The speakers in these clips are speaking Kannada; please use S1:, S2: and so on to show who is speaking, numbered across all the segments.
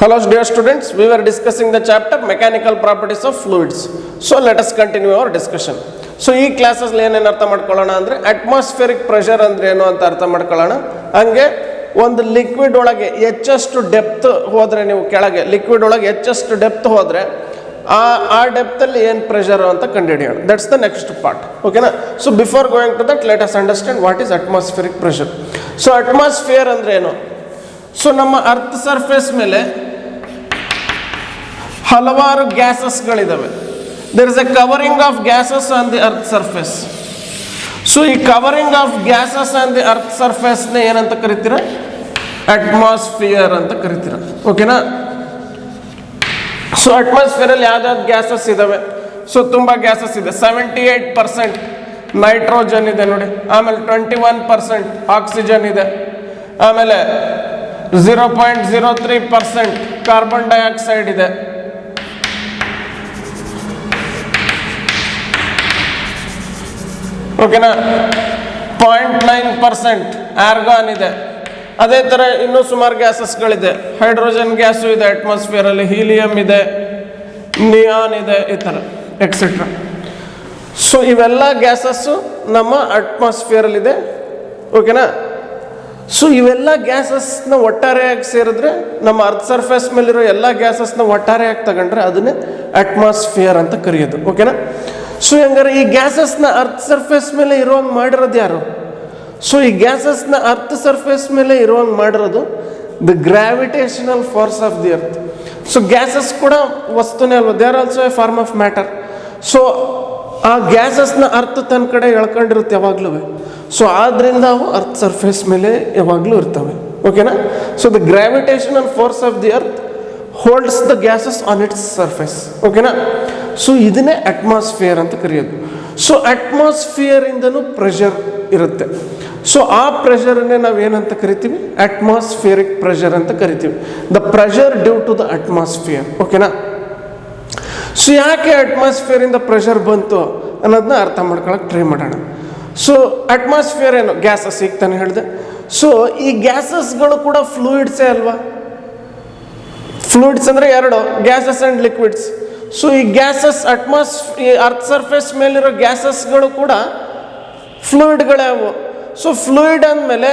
S1: Hello dear students, we were discussing the chapter mechanical properties of fluids. So let us continue our discussion. So ಈ ಕ್ಲಾಸಸ್ ಏನೇನು ಅರ್ಥ ಮಾಡ್ಕೊಳ್ಳೋಣ ಅಂದರೆ ಅಟ್ಮಾಸ್ಫಿಯರಿಕ್ ಪ್ರೆಷರ್ ಅಂದ್ರೆ ಏನು ಅಂತ ಅರ್ಥ ಮಾಡ್ಕೊಳ್ಳೋಣ. ಹಂಗೆ ಒಂದು ಲಿಕ್ವಿಡ್ ಒಳಗೆ ಹೆಚ್ಚಷ್ಟು ಡೆಪ್ತ್ ಹೋದರೆ, ನೀವು ಕೆಳಗೆ ಲಿಕ್ವಿಡ್ ಒಳಗೆ ಹೆಚ್ಚಷ್ಟು ಡೆಪ್ತ್ ಹೋದರೆ ಆ ಡೆಪ್ತಲ್ಲಿ ಏನು ಪ್ರೆಷರ್ ಅಂತ ಕಂಡುಹಿಡಿಯೋಣ. That's the next part. ಓಕೆನಾ? So before going to that let us understand what is atmospheric pressure. So atmosphere ಅಂದ್ರೆ ಏನು? ಸೊ ನಮ್ಮ ಅರ್ತ್ ಸರ್ಫೇಸ್ ಮೇಲೆ ಹಲವಾರು ಗ್ಯಾಸಸ್ಗಳಿದ್ದಾವೆ. There is a covering of gases on the earth surface. So ಈ covering of gases on the earth ಸರ್ಫೇಸ್ನ ಏನಂತ ಕರಿತೀರ? ಅಟ್ಮಾಸ್ಫಿಯರ್ ಅಂತ ಕರಿತೀರ. ಓಕೆನಾ? ಸೊ ಅಟ್ಮಾಸ್ಫಿಯರಲ್ಲಿ ಯಾವ್ದಾವ್ದು ಗ್ಯಾಸಸ್ ಇದಾವೆ? ಸೊ ತುಂಬ ಗ್ಯಾಸಸ್ ಇದೆ. 78% ನೈಟ್ರೋಜನ್ ಇದೆ ನೋಡಿ, ಆಮೇಲೆ 21% ಆಕ್ಸಿಜನ್ ಇದೆ, ಆಮೇಲೆ 0.03% ಕಾರ್ಬನ್ ಡೈಆಕ್ಸೈಡ್ ಇದೆ, ಓಕೆನಾ? 0.9% ಆರ್ಗಾನ್ ಇದೆ. ಅದೇ ಥರ ಇನ್ನೂ ಸುಮಾರು ಗ್ಯಾಸಸ್ಗಳಿದೆ. ಹೈಡ್ರೋಜನ್ ಗ್ಯಾಸು ಇದೆ ಅಟ್ಮಾಸ್ಫಿಯರಲ್ಲಿ, ಹೀಲಿಯಂ ಇದೆ, ನಿಯಾನ್ ಇದೆ, ಈ ಥರ ಎಕ್ಸೆಟ್ರಾ. ಸೊ ಇವೆಲ್ಲ ಗ್ಯಾಸಸ್ಸು ನಮ್ಮ ಅಟ್ಮಾಸ್ಫಿಯರಲ್ಲಿದೆ. ಓಕೆನಾ? ಸೊ ಇವೆಲ್ಲ ಗ್ಯಾಸಸ್ನ ಒಟ್ಟಾರೆಯಾಗಿ ಸೇರಿದ್ರೆ, ನಮ್ಮ ಅರ್ತ್ ಸರ್ಫೇಸ್ ಮೇಲಿರೋ ಎಲ್ಲ ಗ್ಯಾಸಸ್ನ ಒಟ್ಟಾರೆಯಾಗಿ ತಗೊಂಡ್ರೆ ಅದನ್ನೇ ಅಟ್ಮಾಸ್ಫಿಯರ್ ಅಂತ ಕರೆಯೋದು. ಓಕೆನಾ? ಸೊ ಹಂಗಾರೆ ಈ ಗ್ಯಾಸಸ್ನ ಅರ್ತ್ ಸರ್ಫೇಸ್ ಮೇಲೆ ಇರುವಂಗೆ ಮಾಡಿರೋದು ಯಾರು? ಸೊ ಈ ಗ್ಯಾಸಸ್ನ ಅರ್ತ್ ಸರ್ಫೇಸ್ ಮೇಲೆ ಇರುವಂಗೆ ಮಾಡಿರೋದು the gravitational force of the earth. So gases ಕೂಡ ವಸ್ತುನೇ ಅಲ್ವಾ, they are also a form of matter. So ಆ ಗ್ಯಾಸಸ್ನ ಅರ್ಥ ತನ್ನ ಕಡೆ ಎಳ್ಕೊಂಡಿರುತ್ತೆ ಯಾವಾಗಲೂ. ಸೊ ಆದ್ರಿಂದ ಅವು ಅರ್ತ್ ಸರ್ಫೇಸ್ ಮೇಲೆ ಯಾವಾಗಲೂ ಇರ್ತವೆ. ಓಕೆನಾ? So the gravitational force of the earth holds the gases on its surface. ಓಕೆನಾ? ಸೊ ಇದನ್ನೇ ಅಟ್ಮಾಸ್ಫಿಯರ್ ಅಂತ ಕರೆಯೋದು. ಸೊ ಅಟ್ಮಾಸ್ಫಿಯರ್ ಇಂದನೂ ಪ್ರೆಷರ್ ಇರುತ್ತೆ. ಸೊ ಆ ಪ್ರೆಷರನ್ನೇ ನಾವು ಏನಂತ ಕರಿತೀವಿ? ಅಟ್ಮಾಸ್ಫಿಯರಿಕ್ ಪ್ರೆಷರ್ ಅಂತ ಕರಿತೀವಿ. The pressure due to the atmosphere. ಓಕೆನಾ? ಸೊ ಯಾಕೆ ಅಟ್ಮಾಸ್ಫಿಯರಿಂದ ಪ್ರೆಷರ್ ಬಂತು ಅನ್ನೋದನ್ನ ಅರ್ಥ ಮಾಡ್ಕೊಳಕ್ಕೆ ಟ್ರೈ ಮಾಡೋಣ. ಸೊ ಅಟ್ಮಾಸ್ಫಿಯರ್ ಏನು? ಗ್ಯಾಸಸ್, ಈಗ ತಾನೇ ಹೇಳಿದೆ. ಸೊ ಈ ಗ್ಯಾಸಸ್ಗಳು ಕೂಡ ಫ್ಲೂಯಿಡ್ಸೇ ಅಲ್ವಾ? ಫ್ಲೂಯಿಡ್ಸ್ ಅಂದರೆ ಎರಡು, ಗ್ಯಾಸಸ್ ಆ್ಯಂಡ್ ಲಿಕ್ವಿಡ್ಸ್. ಸೊ ಈ ಗ್ಯಾಸಸ್ ಈ ಅರ್ತ್ ಸರ್ಫೇಸ್ ಮೇಲಿರೋ ಗ್ಯಾಸಸ್ಗಳು ಕೂಡ ಫ್ಲೂಯಿಡ್ಗಳೇ ಅವು. ಸೊ ಫ್ಲೂಯಿಡ್ ಅಂದಮೇಲೆ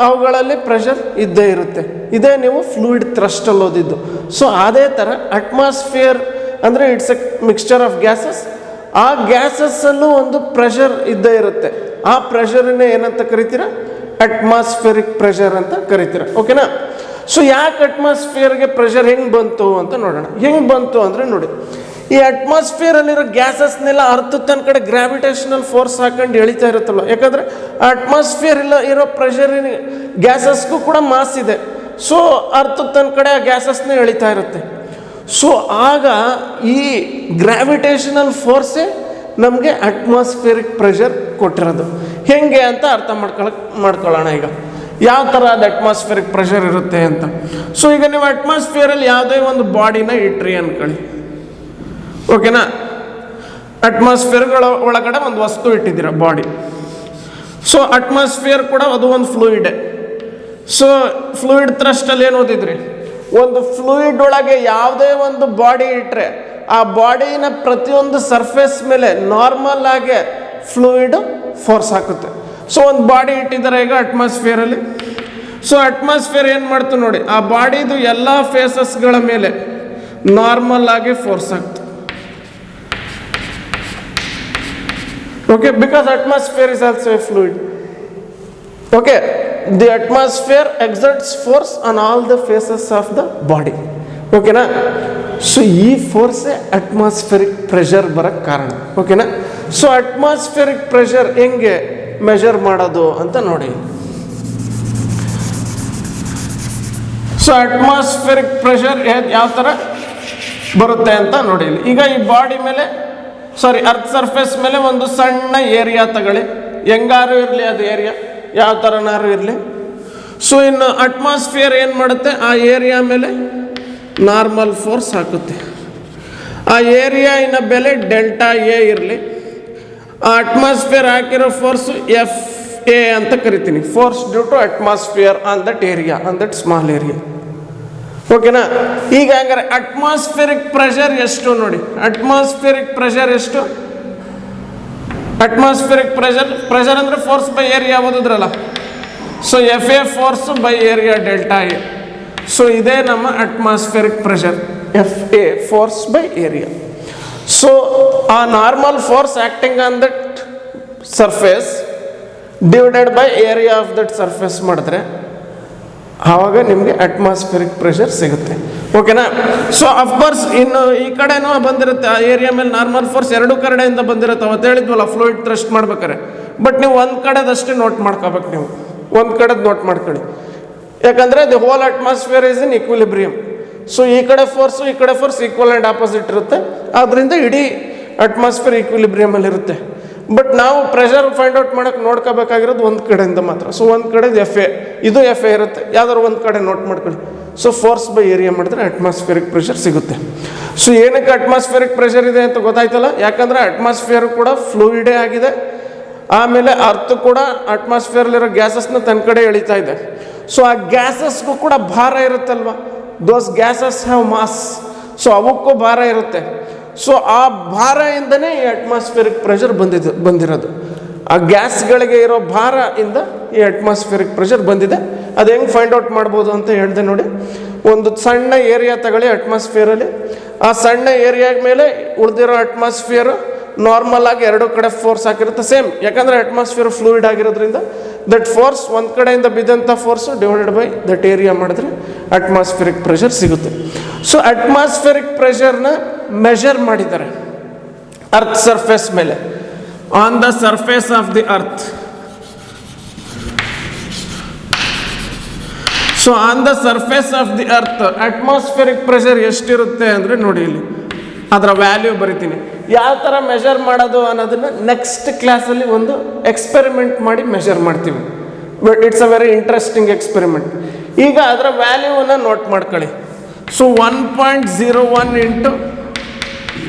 S1: ಅವುಗಳಲ್ಲಿ ಪ್ರೆಷರ್ ಇದ್ದೇ ಇರುತ್ತೆ. ಇದೇ ನೀವು ಫ್ಲೂಯಿಡ್ ಥ್ರಸ್ಟ್ ಅಲ್ಲಿ ಓದಿದ್ದು. ಸೊ ಅದೇ ಥರ ಅಟ್ಮಾಸ್ಫಿಯರ್ ಅಂದರೆ it's A mixture of gases. ಆ ಗ್ಯಾಸಸ್ಸಲ್ಲೂ ಒಂದು ಪ್ರೆಷರ್ ಇದ್ದೇ ಇರುತ್ತೆ. ಆ ಪ್ರೆಷರನ್ನೇ ಏನಂತ ಕರಿತೀರ? ಅಟ್ಮಾಸ್ಫಿಯರಿಕ್ ಪ್ರೆಷರ್ ಅಂತ ಕರಿತೀರ. ಓಕೆನಾ? ಸೊ ಯಾಕೆ ಅಟ್ಮಾಸ್ಫಿಯರ್ಗೆ ಪ್ರೆಷರ್ ಹೆಂಗೆ ಬಂತು ಅಂತ ನೋಡೋಣ. ಹೆಂಗೆ ಬಂತು ಅಂದರೆ ನೋಡಿ, ಈ ಅಟ್ಮಾಸ್ಫಿಯರಲ್ಲಿರೋ ಗ್ಯಾಸಸ್ನೆಲ್ಲ ಅರ್ಥದ ತನ್ನ ಕಡೆ ಗ್ರಾವಿಟೇಷನಲ್ ಫೋರ್ಸ್ ಹಾಕೊಂಡು ಎಳಿತಾ ಇರುತ್ತಲ್ವ. ಯಾಕಂದರೆ ಅಟ್ಮಾಸ್ಫಿಯರ್ ಇರೋ ಪ್ರೆಷರಿನ ಗ್ಯಾಸಸ್ಗೂ ಕೂಡ ಮಾಸ್ ಇದೆ. ಸೊ ಅರ್ಥದ ತನ್ನ ಕಡೆ ಆ ಗ್ಯಾಸಸ್ನೇ ಎಳಿತಾ ಇರುತ್ತೆ. ಸೊ ಆಗ ಈ ಗ್ರಾವಿಟೇಷನಲ್ ಫೋರ್ಸೇ ನಮಗೆ ಅಟ್ಮಾಸ್ಫಿಯರಿಕ್ ಪ್ರೆಷರ್ ಕೊಟ್ಟಿರೋದು. ಹೆಂಗೆ ಅಂತ ಅರ್ಥ ಮಾಡ್ಕೊಳ್ಳೋಣ. ಈಗ ಯಾವ ಥರ ಅದು ಅಟ್ಮಾಸ್ಫಿಯರಿಕ್ ಪ್ರೆಷರ್ ಇರುತ್ತೆ ಅಂತ. ಸೊ ಈಗ ನೀವು ಅಟ್ಮಾಸ್ಫಿಯರಲ್ಲಿ ಯಾವುದೇ ಒಂದು ಬಾಡಿನ ಇಟ್ರಿ ಅನ್ಕೊಳ್ಳಿ. ಓಕೆನಾ? ಅಟ್ಮಾಸ್ಫಿಯರ್ಗಳ ಒಳಗಡೆ ಒಂದು ವಸ್ತು ಇಟ್ಟಿದ್ದೀರ, ಬಾಡಿ. ಸೊ ಅಟ್ಮಾಸ್ಫಿಯರ್ ಕೂಡ ಅದು ಒಂದು ಫ್ಲೂಯಿಡೆ. ಸೊ ಫ್ಲೂಯಿಡ್ ಥ್ರಸ್ಟಲ್ಲಿ ಏನು ಓದಿದ್ರಿ? ಒಂದು ಫ್ಲೂಯಿಡ್ ಒಳಗೆ ಯಾವುದೇ ಒಂದು ಬಾಡಿ ಇಟ್ಟರೆ ಆ ಬಾಡಿನ ಪ್ರತಿಯೊಂದು ಸರ್ಫೇಸ್ ಮೇಲೆ ನಾರ್ಮಲ್ ಆಗಿ ಫ್ಲೂಯಿಡ್ ಫೋರ್ಸ್ ಹಾಕುತ್ತೆ. ಸೊ ಒಂದು ಬಾಡಿ ಇಟ್ಟಿದ್ದಾರೆ ಈಗ ಅಟ್ಮಾಸ್ಫಿಯರಲ್ಲಿ. ಸೊ ಅಟ್ಮಾಸ್ಫಿಯರ್ ಏನು ಮಾಡ್ತು ನೋಡಿ, ಆ ಬಾಡಿದು ಎಲ್ಲ ಫೇಸಸ್ಗಳ ಮೇಲೆ ನಾರ್ಮಲ್ ಆಗಿ ಫೋರ್ಸ್ ಆಗ್ತದೆ. Okay? Because atmosphere is also a fluid. Okay? The atmosphere exerts force on all the faces of the body. ಓಕೆನಾ? ಸೊ ಈ ಫೋರ್ಸೇ ಅಟ್ಮಾಸ್ಫಿಯರಿಕ್ ಪ್ರೆಷರ್ ಬರೋಕ್ಕೆ ಕಾರಣ. ಓಕೆನಾ? ಸೊ ಅಟ್ಮಾಸ್ಫಿಯರಿಕ್ ಪ್ರೆಷರ್ ಹೆಂಗೆ ಮೆಷರ್ ಮಾಡೋದು ಅಂತ ನೋಡಿ. ಸೊ ಅಟ್ಮಾಸ್ಫಿಯರಿಕ್ ಪ್ರೆಷರ್ ಯಾವ ಥರ ಬರುತ್ತೆ ಅಂತ ನೋಡಿ. ಈಗ ಈ ಬಾಡಿ ಮೇಲೆ, ಅರ್ತ್ ಸರ್ಫೇಸ್ ಮೇಲೆ ಒಂದು ಸಣ್ಣ ಏರಿಯಾ ತಗೊಳ್ಳಿ. ಹೆಂಗಾರು ಇರಲಿ ಅದು ಏರಿಯಾ, ಯಾವ ಥರನಾರು ಇರಲಿ. ಸೊ ಇನ್ನು ಅಟ್ಮಾಸ್ಫಿಯರ್ ಏನು ಮಾಡುತ್ತೆ? ಆ ಏರಿಯಾ ಮೇಲೆ ನಾರ್ಮಲ್ ಫೋರ್ಸ್ ಹಾಕುತ್ತೆ. ಆ ಏರಿಯಾ ಇನ್ನ ಬೆಲೆ ಡೆಲ್ಟಾ ಎ ಇರಲಿ. ಆ ಅಟ್ಮಾಸ್ಫಿಯರ್ ಹಾಕಿರೋ ಫೋರ್ಸು ಎಫ್ ಎ ಅಂತ ಕರಿತೀನಿ. Force due to atmosphere on that area, on that small area. ಓಕೆನಾ. ಈಗ ಹಂಗಾರೆ ಅಟ್ಮಾಸ್ಫಿಯರಿಕ್ ಪ್ರೆಷರ್ ಎಷ್ಟು ನೋಡಿ, ಅಟ್ಮಾಸ್ಫಿಯರಿಕ್ ಪ್ರೆಷರ್ ಎಷ್ಟು, ಅಟ್ಮಾಸ್ಫಿಯರಿಕ್ ಪ್ರೆಷರ್ ಅಂದರೆ ಫೋರ್ಸ್ ಬೈ ಏರಿಯಾ ಓದಿದ್ರಲ್ಲ. So F A force by area delta A. So ಇದೇ ನಮ್ಮ atmospheric pressure, F A force by area. So ಆ normal force acting on that surface divided by area of that surface ಮಾಡಿದ್ರೆ ಆವಾಗ ನಿಮಗೆ ಅಟ್ಮಾಸ್ಫಿಯರಿಕ್ ಪ್ರೆಷರ್ ಸಿಗುತ್ತೆ. ಓಕೆನಾ. ಸೊ ಅಫ್ಕೋರ್ಸ್ ಇನ್ನು ಈ ಕಡೆನೂ ಬಂದಿರುತ್ತೆ, ಆ ಏರಿಯಾ ಮೇಲೆ ನಾರ್ಮಲ್ ಫೋರ್ಸ್ ಎರಡು ಕಡೆಯಿಂದ ಬಂದಿರುತ್ತೆ. ಅವತ್ತು ಹೇಳಿದ್ವಲ್ಲ ಫ್ಲೂಯಿಡ್ ಥ್ರಸ್ಟ್ ಮಾಡ್ಬೇಕಾರೆ. ಬಟ್ ನೀವು ಒಂದು ಕಡೆದಷ್ಟೇ ನೋಟ್ ಮಾಡ್ಕೋಬೇಕು, ನೀವು ಒಂದು ಕಡೆದು ನೋಟ್ ಮಾಡ್ಕೊಳ್ಳಿ. ಯಾಕಂದರೆ the whole atmosphere is in equilibrium. So ಈ ಕಡೆ ಫೋರ್ಸು ಈ ಕಡೆ ಫೋರ್ಸ್ ಈಕ್ವಲ್ ಆ್ಯಂಡ್ ಆಪೋಸಿಟ್ ಇರುತ್ತೆ. ಆದ್ದರಿಂದ ಇಡೀ ಅಟ್ಮಾಸ್ಫಿಯರ್ ಈಕ್ವಿಲಿಬ್ರಿಯಮಲ್ಲಿ ಇರುತ್ತೆ. ಬಟ್ ನಾವು ಪ್ರೆಷರ್ ಫೈಂಡ್ ಔಟ್ ಮಾಡೋಕ್ಕೆ ನೋಡ್ಕೋಬೇಕಾಗಿರೋದು ಒಂದು ಕಡೆಯಿಂದ ಮಾತ್ರ. ಸೊ ಒಂದು ಕಡೆ ಎಫ್ ಎ, ಇದು ಎಫ್ ಎ ಇರುತ್ತೆ, ಯಾವ್ದಾದ್ರು ಒಂದು ಕಡೆ ನೋಟ್ ಮಾಡ್ಕೊಳ್ಳಿ. ಸೊ ಫೋರ್ಸ್ ಬೈ ಏರಿಯಾ ಮಾಡಿದ್ರೆ ಅಟ್ಮಾಸ್ಫಿಯರಿಕ್ ಪ್ರೆಷರ್ ಸಿಗುತ್ತೆ. ಸೊ ಏನಕ್ಕೆ ಅಟ್ಮಾಸ್ಫಿಯರಿಕ್ ಪ್ರೆಷರ್ ಇದೆ ಅಂತ ಗೊತ್ತಾಯ್ತಲ್ಲ. ಯಾಕಂದರೆ ಅಟ್ಮಾಸ್ಫಿಯರ್ ಕೂಡ ಫ್ಲೂಯಿಡೇ ಆಗಿದೆ. ಆಮೇಲೆ ಅರ್ತ್ ಕೂಡ ಅಟ್ಮಾಸ್ಫಿಯರ್ಲಿರೋ ಗ್ಯಾಸಸ್ನ ತನ್ನ ಕಡೆ ಎಳಿತಾ ಇದೆ. ಸೊ ಆ ಗ್ಯಾಸಸ್ಗೂ ಕೂಡ ಭಾರ ಇರುತ್ತಲ್ವ, ದೋಸ್ ಗ್ಯಾಸಸ್ ಹ್ಯಾವ್ ಮಾಸ್. ಸೊ ಅವಕ್ಕೂ ಭಾರ ಇರುತ್ತೆ. ಸೊ ಆ ಭಾರದಿಂದನೇ ಈ ಅಟ್ಮಾಸ್ಫಿಯರಿಕ್ ಪ್ರೆಷರ್ ಬಂದಿರೋದು. ಆ ಗ್ಯಾಸ್ಗಳಿಗೆ ಇರೋ ಭಾರ ಇಂದ ಈ ಅಟ್ಮಾಸ್ಫಿಯರಿಕ್ ಪ್ರೆಷರ್ ಬಂದಿದೆ. ಅದು ಹೆಂಗೆ ಫೈಂಡ್ ಔಟ್ ಮಾಡ್ಬೋದು ಅಂತ ಹೇಳಿದೆ ನೋಡಿ. ಒಂದು ಸಣ್ಣ ಏರಿಯಾ ತಗೊಳ್ಳಿ ಅಟ್ಮಾಸ್ಫಿಯರಲ್ಲಿ. ಆ ಸಣ್ಣ ಏರಿಯಾ ಮೇಲೆ ಉಳಿದಿರೋ ಅಟ್ಮಾಸ್ಫಿಯರು ನಾರ್ಮಲ್ ಆಗಿ ಎರಡು ಕಡೆ ಫೋರ್ಸ್ ಹಾಕಿರುತ್ತೆ ಸೇಮ್. ಯಾಕಂದರೆ ಅಟ್ಮಾಸ್ಫಿಯರ್ ಫ್ಲೂಯಿಡ್ ಆಗಿರೋದ್ರಿಂದ ದಟ್ ಫೋರ್ಸ್ ಒಂದು ಕಡೆಯಿಂದ ಬಿದ್ದಂಥ force divided by that area ಮಾಡಿದ್ರೆ ಅಟ್ಮಾಸ್ಫಿಯರಿಕ್ ಪ್ರೆಷರ್ ಸಿಗುತ್ತೆ. ಸೊ ಅಟ್ಮಾಸ್ಫಿಯರಿಕ್ ಪ್ರೆಷರ್ನ ಮೆಷರ್ ಮಾಡಿದ್ದಾರೆ ಅರ್ತ್ ಸರ್ಫೇಸ್ ಮೇಲೆ, on the surface of the earth. So on the surface of the earth atmospheric pressure ಎಷ್ಟಿರುತ್ತೆ ಅಂದರೆ ನೋಡಿ, ಇಲ್ಲಿ ಅದರ ವ್ಯಾಲ್ಯೂ ಬರಿತೀನಿ. ಯಾವ ಥರ ಮೆಷರ್ ಮಾಡೋದು ಅನ್ನೋದನ್ನು ನೆಕ್ಸ್ಟ್ ಕ್ಲಾಸಲ್ಲಿ ಒಂದು ಎಕ್ಸ್ಪೆರಿಮೆಂಟ್ ಮಾಡಿ ಮೆಷರ್ ಮಾಡ್ತೀವಿ. But it's a very interesting experiment. ಈಗ ಅದರ ವ್ಯಾಲ್ಯೂವನ್ನು ನೋಟ್ ಮಾಡ್ಕೊಳ್ಳಿ. ಸೊ 1.01 ಇಂಟು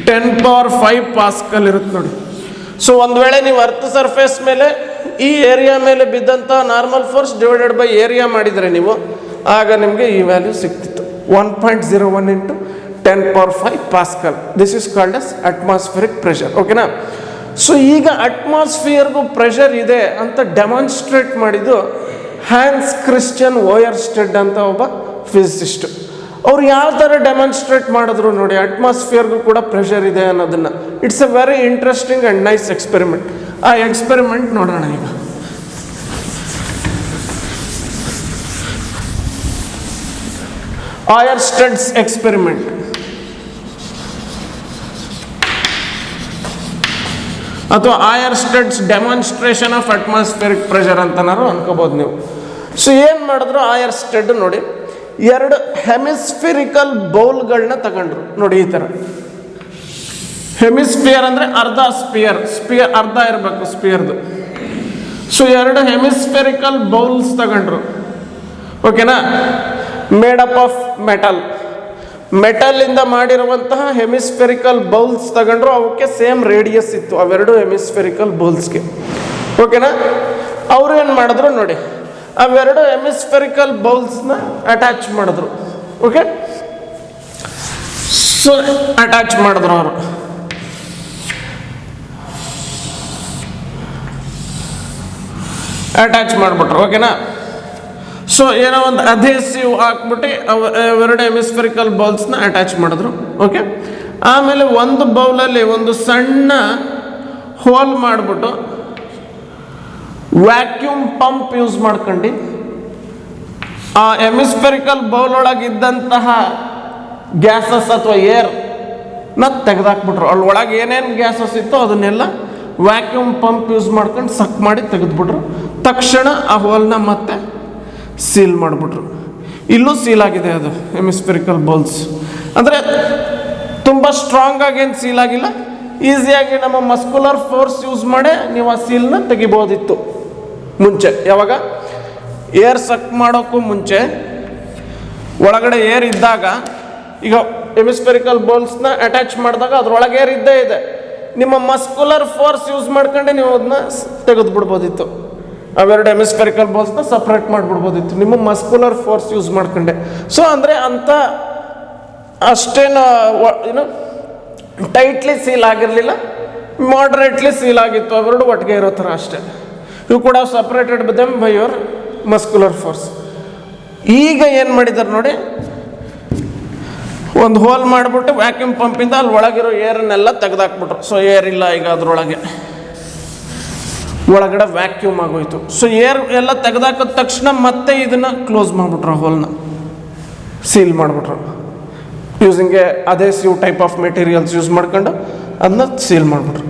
S1: 10⁵ ಪಾಸ್ಕಲ್ ಇರುತ್ತೆ ನೋಡಿ. ಸೊ ಒಂದು ವೇಳೆ ನೀವು ಅರ್ತ್ ಸರ್ಫೇಸ್ ಮೇಲೆ ಈ ಏರಿಯಾ ಮೇಲೆ ಬಿದ್ದಂಥ normal force divided by area ಮಾಡಿದರೆ ನೀವು, ಆಗ ನಿಮಗೆ ಈ ವ್ಯಾಲ್ಯೂ ಸಿಗ್ತಿತ್ತು 1.01 into 10⁵ pascal. This is called as atmospheric pressure. ಓಕೆನಾ. ಸೊ ಈಗ ಅಟ್ಮಾಸ್ಫಿಯರ್ಗೂ ಪ್ರೆಷರ್ ಇದೆ ಅಂತ ಡೆಮಾನ್ಸ್ಟ್ರೇಟ್ ಮಾಡಿದ್ದು ಹ್ಯಾನ್ಸ್ ಕ್ರಿಶ್ಚಿಯನ್ ಓಯರ್ಸ್ಟೆಡ್ ಅಂತ ಒಬ್ಬ ಫಿಸಿಸಿಸ್ಟು. ಅವ್ರು ಯಾವ ಥರ ಡೆಮಾನ್ಸ್ಟ್ರೇಟ್ ಮಾಡಿದ್ರು ನೋಡಿ, ಅಟ್ಮಾಸ್ಫಿಯರ್ಗೂ ಕೂಡ ಪ್ರೆಷರ್ ಇದೆ ಅನ್ನೋದನ್ನು. It's A very interesting and nice experiment. ಆ ಎಕ್ಸ್ಪೆರಿಮೆಂಟ್ ನೋಡೋಣ ಈಗ. ಓಯರ್ಸ್ಟೆಡ್ಸ್ ಎಕ್ಸ್ಪೆರಿಮೆಂಟ್. ಅಥವಾ ಓಯರ್ಸ್ಟೆಡ್ಸ್ ಡೆಮಾನ್ಸ್ಟ್ರೇಷನ್ ಆಫ್ ಅಟ್ಮಾಸ್ಫಿಯರಿಕ್ ಪ್ರೆಷರ್ ಅಂತನಾರು ಅನ್ಕೋಬೋದು ನೀವು. ಸೊ ಏನು ಮಾಡಿದ್ರು ಓಯರ್ಸ್ಟೆಡ್ ನೋಡಿ, ಎರಡು ಹೆಮಿಸ್ಫಿರಿಕಲ್ ಬೌಲ್ಗಳನ್ನ ತಗೊಂಡ್ರು ನೋಡಿ. ಈ ಥರ ಹೆಮಿಸ್ಫಿಯರ್ ಅಂದರೆ ಅರ್ಧ ಸ್ಪಿಯರ್, ಸ್ಪಿಯರ್ ಅರ್ಧ ಇರಬೇಕು ಸ್ಪಿಯರ್ದು. ಸೊ ಎರಡು ಹೆಮಿಸ್ಫಿರಿಕಲ್ ಬೌಲ್ಸ್ ತಗೊಂಡ್ರು. ಓಕೆನಾ. ಮೇಡಪ್ ಆಫ್ ಮೆಟಲ್, ಮೆಟಲಿಂದ ಮಾಡಿರುವಂತಹ ಹೆಮಿಸ್ಫೆರಿಕಲ್ ಬೌಲ್ಸ್ ತಗೊಂಡ್ರು. ಅವಕ್ಕೆ ಸೇಮ್ ರೇಡಿಯಸ್ ಇತ್ತು ಅವೆರಡು ಹೆಮಿಸ್ಫೆರಿಕಲ್ ಬೌಲ್ಸ್ಗೆ. ಓಕೆನಾ. ಅವರು ಏನು ಮಾಡಿದ್ರು ನೋಡಿ, ಅವೆರಡು ಹೆಮಿಸ್ಫೆರಿಕಲ್ ಬೌಲ್ಸ್ನ ಅಟ್ಯಾಚ್ ಮಾಡಿದ್ರು. ಓಕೆ. ಸೊ ಅಟ್ಯಾಚ್ ಮಾಡಿದ್ರು ಅವರು. ಅಟ್ಯಾಚ್ ಮಾಡಿಬಿಟ್ರು. ಓಕೆನಾ. ಸೊ ಏನೋ ಒಂದು ಅಧೇಸಿವ್ ಹಾಕ್ಬಿಟ್ಟು ಅವೆರಡು ಹೆಮಿಸ್ಫೆರಿಕಲ್ ಬೌಲ್ಸ್ನ ಅಟ್ಯಾಚ್ ಮಾಡಿದ್ರು. ಓಕೆ. ಆಮೇಲೆ ಒಂದು ಬೌಲಲ್ಲಿ ಒಂದು ಸಣ್ಣ ಹೋಲ್ ಮಾಡಿಬಿಟ್ಟು ವ್ಯಾಕ್ಯೂಮ್ ಪಂಪ್ ಯೂಸ್ ಮಾಡ್ಕೊಂಡು ಆ ಹೆಮಿಸ್ಫೆರಿಕಲ್ ಬೌಲ್ ಒಳಗಿದ್ದಂತಹ ಗ್ಯಾಸಸ್ ಅಥವಾ ಏರ್ನ ತೆಗೆದಾಕ್ಬಿಟ್ರು. ಒಳಗೆ ಏನೇನು ಗ್ಯಾಸಸ್ ಇತ್ತೋ ಅದನ್ನೆಲ್ಲ ವ್ಯಾಕ್ಯೂಮ್ ಪಂಪ್ ಯೂಸ್ ಮಾಡ್ಕೊಂಡು ಸಕ್ ಮಾಡಿ ತೆಗೆದ್ಬಿಟ್ರು. ತಕ್ಷಣ ಆ ಹೋಲ್ನ ಮತ್ತೆ ಸೀಲ್ ಮಾಡಿಬಿಟ್ರು. ಇಲ್ಲೂ ಸೀಲ್ ಆಗಿದೆ ಅದು ಹೆಮಿಸ್ಫೆರಿಕಲ್ ಬೌಲ್ಸ್. ಅಂದರೆ ತುಂಬ ಸ್ಟ್ರಾಂಗ್ ಆಗೇನು ಸೀಲ್ ಆಗಿಲ್ಲ, ಈಸಿಯಾಗಿ ನಮ್ಮ ಮಸ್ಕ್ಯುಲರ್ ಫೋರ್ಸ್ ಯೂಸ್ ಮಾಡಿ ನೀವು ಆ ಸೀಲ್ನ ತೆಗಿಬೋದಿತ್ತು ಮುಂಚೆ. ಯಾವಾಗ ಏರ್ ಸಕ್ ಮಾಡೋಕ್ಕೂ ಮುಂಚೆ ಒಳಗಡೆ ಏರ್ ಇದ್ದಾಗ, ಈಗ ಹೆಮಿಸ್ಫೆರಿಕಲ್ ಬೌಲ್ಸ್ನ ಅಟ್ಯಾಚ್ ಮಾಡಿದಾಗ ಅದ್ರೊಳಗೆ ಏರ್ ಇದ್ದೇ ಇದೆ. ನಿಮ್ಮ ಮಸ್ಕ್ಯುಲರ್ ಫೋರ್ಸ್ ಯೂಸ್ ಮಾಡ್ಕೊಂಡೆ ನೀವು ಅದನ್ನ ತೆಗೆದು ಬಿಡ್ಬೋದಿತ್ತು. ಅವೆರಡು ಹೆಮಿಸ್ಫೆರಿಕಲ್ ಬೌಲ್ಸ್ನ ಸಪ್ರೇಟ್ ಮಾಡಿಬಿಡ್ಬೋದಿತ್ತು ನಿಮ್ಮ ಮಸ್ಕ್ಯುಲರ್ ಫೋರ್ಸ್ ಯೂಸ್ ಮಾಡ್ಕೊಂಡೆ. ಸೊ ಅಂದರೆ ಅಂಥ ಅಷ್ಟೇನು ಏನು ಟೈಟ್ಲಿ ಸೀಲ್ ಆಗಿರಲಿಲ್ಲ, ಮಾಡ್ರೇಟ್ಲಿ ಸೀಲ್ ಆಗಿತ್ತು, ಅವೆರಡು ಒಟ್ಟಿಗೆ ಇರೋ ಥರ ಅಷ್ಟೇ. ಯು ಕೂಡ have separated them by your muscular force. ಈಗ ಏನು ಮಾಡಿದ್ದಾರೆ ನೋಡಿ, ಒಂದು ಹೋಲ್ ಮಾಡಿಬಿಟ್ಟು ವ್ಯಾಕ್ಯೂಮ್ ಪಂಪಿಂದ ಅಲ್ಲಿ ಒಳಗಿರೋ ಏರನ್ನೆಲ್ಲ ತೆಗೆದಾಕ್ಬಿಟ್ರು. ಸೊ ಏರ್ ಇಲ್ಲ ಈಗ ಅದರೊಳಗೆ, ಒಳಗಡೆ ವ್ಯಾಕ್ಯೂಮ್ ಆಗೋಯ್ತು. ಸೊ ಏರ್ ಎಲ್ಲ ತೆಗೆದಾಕಿದ ತಕ್ಷಣ ಮತ್ತೆ ಇದನ್ನು ಕ್ಲೋಸ್ ಮಾಡಿಬಿಟ್ರು, ಹೋಲ್ನ ಸೀಲ್ ಮಾಡಿಬಿಟ್ರು. Using a adhesive type of materials use ಮಾಡ್ಕೊಂಡು ಅದನ್ನ ಸೀಲ್ ಮಾಡಿಬಿಟ್ರು.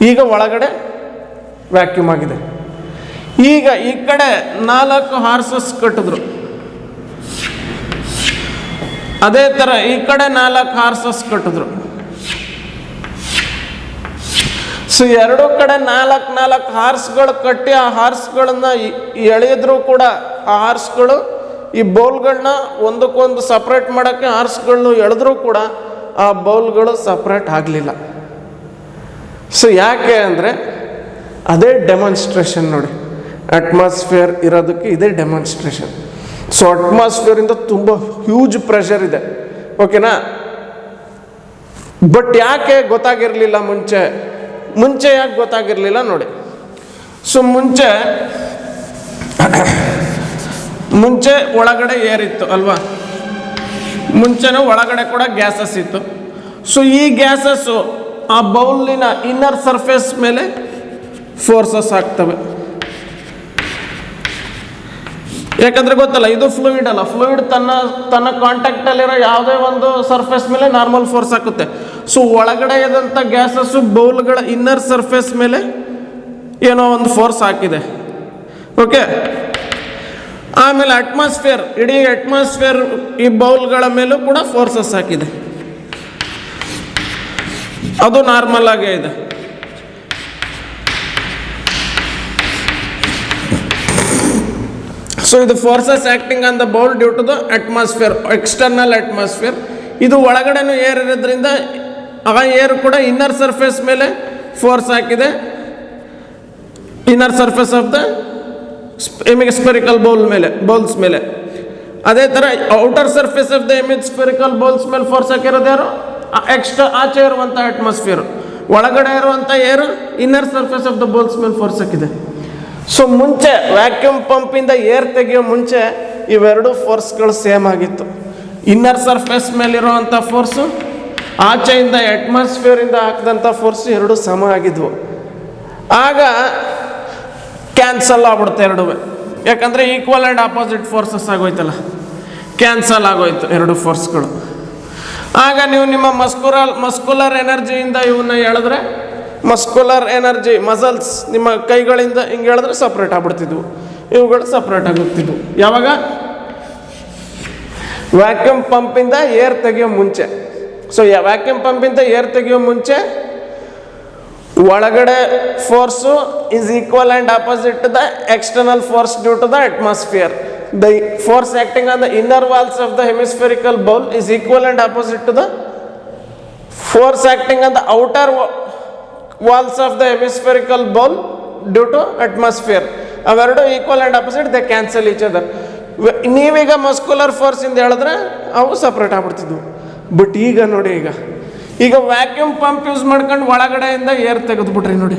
S1: ಈಗ ಒಳಗಡೆ ವ್ಯಾಕ್ಯೂಮ್ ಆಗಿದೆ. ಈಗ ಈ ಕಡೆ 4 ಹಾರ್ಸಸ್ ಕಟ್ಟಿದ್ರು, ಅದೇ ಥರ ಈ ಕಡೆ 4 ಹಾರ್ಸಸ್ ಕಟ್ಟಿದ್ರು. ಸೊ ಎರಡೂ ಕಡೆ 4 ಹಾರ್ಸ್ಗಳು ಕಟ್ಟಿ ಆ ಹಾರ್ಸ್ಗಳನ್ನ ಎಳೆದ್ರು ಕೂಡ ಆ ಹಾರ್ಸ್ಗಳು ಈ ಬೌಲ್ಗಳನ್ನ ಒಂದಕ್ಕೊಂದು ಸಪ್ರೇಟ್ ಮಾಡೋಕ್ಕೆ ಹಾರ್ಸ್ಗಳನ್ನು ಎಳೆದ್ರೂ ಕೂಡ ಆ ಬೌಲ್ಗಳು ಸಪ್ರೇಟ್ ಆಗಲಿಲ್ಲ. ಸೊ ಯಾಕೆ ಅಂದರೆ ಅದೇ ಡೆಮಾನ್ಸ್ಟ್ರೇಷನ್ ನೋಡಿ, ಅಟ್ಮಾಸ್ಫಿಯರ್ ಇರೋದಕ್ಕೆ ಇದೇ ಡೆಮಾನ್ಸ್ಟ್ರೇಷನ್. ಸೊ ಅಟ್ಮಾಸ್ಫಿಯರಿಂದ ತುಂಬ ಹ್ಯೂಜ್ ಪ್ರೆಷರ್ ಇದೆ, ಓಕೆನಾ. ಬಟ್ ಯಾಕೆ ಗೊತ್ತಾಗಿರಲಿಲ್ಲ ಮುಂಚೆ ಯಾಕೆ ಗೊತ್ತಾಗಿರಲಿಲ್ಲ ನೋಡಿ. ಸೊ ಮುಂಚೆ ಒಳಗಡೆ ಏರಿತ್ತು ಅಲ್ವಾ, ಮುಂಚೆನೂ ಒಳಗಡೆ ಕೂಡ ಗ್ಯಾಸಸ್ ಇತ್ತು. ಸೊ ಈ ಗ್ಯಾಸಸ್ಸು ಆ ಬೌಲಿನ ಇನ್ನರ್ ಸರ್ಫೇಸ್ ಮೇಲೆ ಫೋರ್ಸಸ್ ಆಗ್ತವೆ. ಯಾಕಂದರೆ ಗೊತ್ತಲ್ಲ, ಇದು ಫ್ಲೂಯಿಡ್ ಅಲ್ಲ, ಫ್ಲೂಯಿಡ್ ತನ್ನ ಕಾಂಟ್ಯಾಕ್ಟಲ್ಲಿರೋ ಯಾವುದೇ ಒಂದು ಸರ್ಫೇಸ್ ಮೇಲೆ ನಾರ್ಮಲ್ ಫೋರ್ಸ್ ಹಾಕುತ್ತೆ. ಸೊ ಒಳಗಡೆ ಇದ್ದಂಥ ಗ್ಯಾಸಸ್ಸು ಬೌಲ್ಗಳ ಇನ್ನರ್ ಸರ್ಫೇಸ್ ಮೇಲೆ ಏನೋ ಒಂದು ಫೋರ್ಸ್ ಹಾಕಿದೆ, ಓಕೆ. ಆಮೇಲೆ ಅಟ್ಮಾಸ್ಫಿಯರ್, ಇಡೀ ಅಟ್ಮಾಸ್ಫಿಯರ್ ಈ ಬೌಲ್ಗಳ ಮೇಲೂ ಕೂಡ ಫೋರ್ಸಸ್ ಹಾಕಿದೆ, ಅದು ನಾರ್ಮಲ್ ಆಗೇ ಇದೆ. ಸೊ ಇದು forces acting on the bowl due to the atmosphere, external atmosphere. ಇದು ಒಳಗಡೆನೂ ಏರ್ ಇರೋದ್ರಿಂದ ಆ ಏರ್ ಕೂಡ ಇನ್ನರ್ ಸರ್ಫೇಸ್ ಮೇಲೆ ಫೋರ್ಸ್ ಹಾಕಿದೆ, inner surface of the hemispherical bowls ಮೇಲೆ. ಅದೇ ಥರ outer surface of the hemispherical bowls ಮೇಲೆ ಫೋರ್ಸ್ ಹಾಕಿರೋದು ಯಾರು, ಆಚೆ ಇರುವಂಥ ಅಟ್ಮಾಸ್ಫಿಯರ್. ಒಳಗಡೆ ಇರುವಂಥ air inner surface of the bowls ಮೇಲೆ ಫೋರ್ಸ್ ಹಾಕಿದೆ. ಸೊ ಮುಂಚೆ ವ್ಯಾಕ್ಯೂಮ್ ಪಂಪಿಂದ ಏರ್ ತೆಗೆಯೋ ಮುಂಚೆ ಇವೆರಡು ಫೋರ್ಸ್ಗಳು ಸೇಮ್ ಆಗಿತ್ತು. ಇನ್ನರ್ ಸರ್ಫೇಸ್ ಮೇಲಿರುವಂಥ ಫೋರ್ಸು, ಆಚೆಯಿಂದ ಅಟ್ಮಾಸ್ಫಿಯರಿಂದ ಹಾಕಿದಂಥ ಫೋರ್ಸು ಎರಡು ಸಮ ಆಗಿದ್ವು. ಆಗ ಕ್ಯಾನ್ಸಲ್ ಆಗ್ಬಿಡುತ್ತೆ ಎರಡೂ, ಯಾಕಂದರೆ ಈಕ್ವಲ್ ಆ್ಯಂಡ್ ಆಪೋಸಿಟ್ ಫೋರ್ಸಸ್ ಆಗೋಯ್ತಲ್ಲ, ಕ್ಯಾನ್ಸಲ್ ಆಗೋಯ್ತು ಎರಡು ಫೋರ್ಸ್ಗಳು. ಆಗ ನೀವು ನಿಮ್ಮ ಮಸ್ಕ್ಯುಲರ್ ಎನರ್ಜಿಯಿಂದ ಇವನ್ನ ಎಳೆದ್ರೆ, ಮಸ್ಕ್ಯುಲರ್ ಎನರ್ಜಿ ಮಸಲ್ಸ್ ನಿಮ್ಮ ಕೈಗಳಿಂದ ಹಿಂಗೆ ಹೇಳಿದ್ರೆ ಸಪ್ರೇಟ್ ಆಗ್ಬಿಡ್ತಿದ್ವು, ಇವುಗಳು ಸಪ್ರೇಟ್ ಆಗೋಗ್ತಿದ್ವು. ಯಾವಾಗ ವ್ಯಾಕ್ಯೂಮ್ ಪಂಪಿಂದ ಏರ್ ತೆಗೆಯೋ ಮುಂಚೆ. ಸೊ ವ್ಯಾಕ್ಯೂಮ್ ಪಂಪಿಂದ ಏರ್ ತೆಗೆಯೋ ಮುಂಚೆ ಒಳಗಡೆ force is equal and opposite to the external force due to the atmosphere. The force acting on the inner walls of the hemispherical bowl is equal and opposite to the force acting on the outer walls of the hemispherical bowl due to atmosphere. ಅವೆರಡು equal and opposite, they cancel each other. ನೀವೀಗ ಮಸ್ಕ್ಯುಲರ್ ಫೋರ್ಸಿಂದ ಹೇಳಿದ್ರೆ ಅವು ಸಪ್ರೇಟ್ ಆಗ್ಬಿಡ್ತಿದ್ವು. ಬಟ್ ಈಗ ನೋಡಿ, ಈಗ ವ್ಯಾಕ್ಯೂಮ್ ಪಂಪ್ ಯೂಸ್ ಮಾಡ್ಕೊಂಡು ಒಳಗಡೆಯಿಂದ ಏರ್ ತೆಗೆದುಬಿಟ್ರಿ ನೋಡಿ.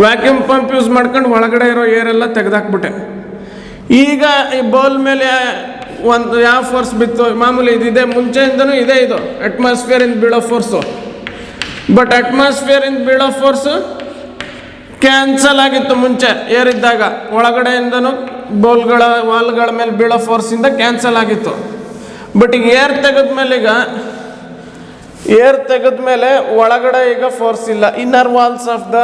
S1: ವ್ಯಾಕ್ಯೂಮ್ ಪಂಪ್ ಯೂಸ್ ಮಾಡ್ಕೊಂಡು ಒಳಗಡೆ ಇರೋ ಏರೆಲ್ಲ ತೆಗೆದಾಕ್ಬಿಟ್ಟೆ. ಈಗ ಈ ಬೌಲ್ ಮೇಲೆ ಒಂದು ಯಾವ ಫೋರ್ಸ್ ಬಿತ್ತು, ಮಾಮೂಲಿ ಇದಿದೆ, ಮುಂಚೆಯಿಂದನೂ ಇದೆ, ಇದು ಅಟ್ಮಾಸ್ಫಿಯರಿಂದ ಬೀಳೋ ಫೋರ್ಸು. ಬಟ್ ಅಟ್ಮಾಸ್ಫಿಯರಿಂದ ಬೀಳೋ ಫೋರ್ಸು ಕ್ಯಾನ್ಸಲ್ ಆಗಿತ್ತು ಮುಂಚೆ ಏರಿದ್ದಾಗ, ಒಳಗಡೆಯಿಂದನೂ ಬೌಲ್ಗಳ ವಾಲ್ಗಳ ಮೇಲೆ ಬೀಳೋ ಫೋರ್ಸಿಂದ ಕ್ಯಾನ್ಸಲ್ ಆಗಿತ್ತು. ಬಟ್ ಈಗ ಏರ್ ತೆಗೆದ್ಮೇಲೆ ಒಳಗಡೆ ಈಗ ಫೋರ್ಸ್ ಇಲ್ಲ. Inner walls of the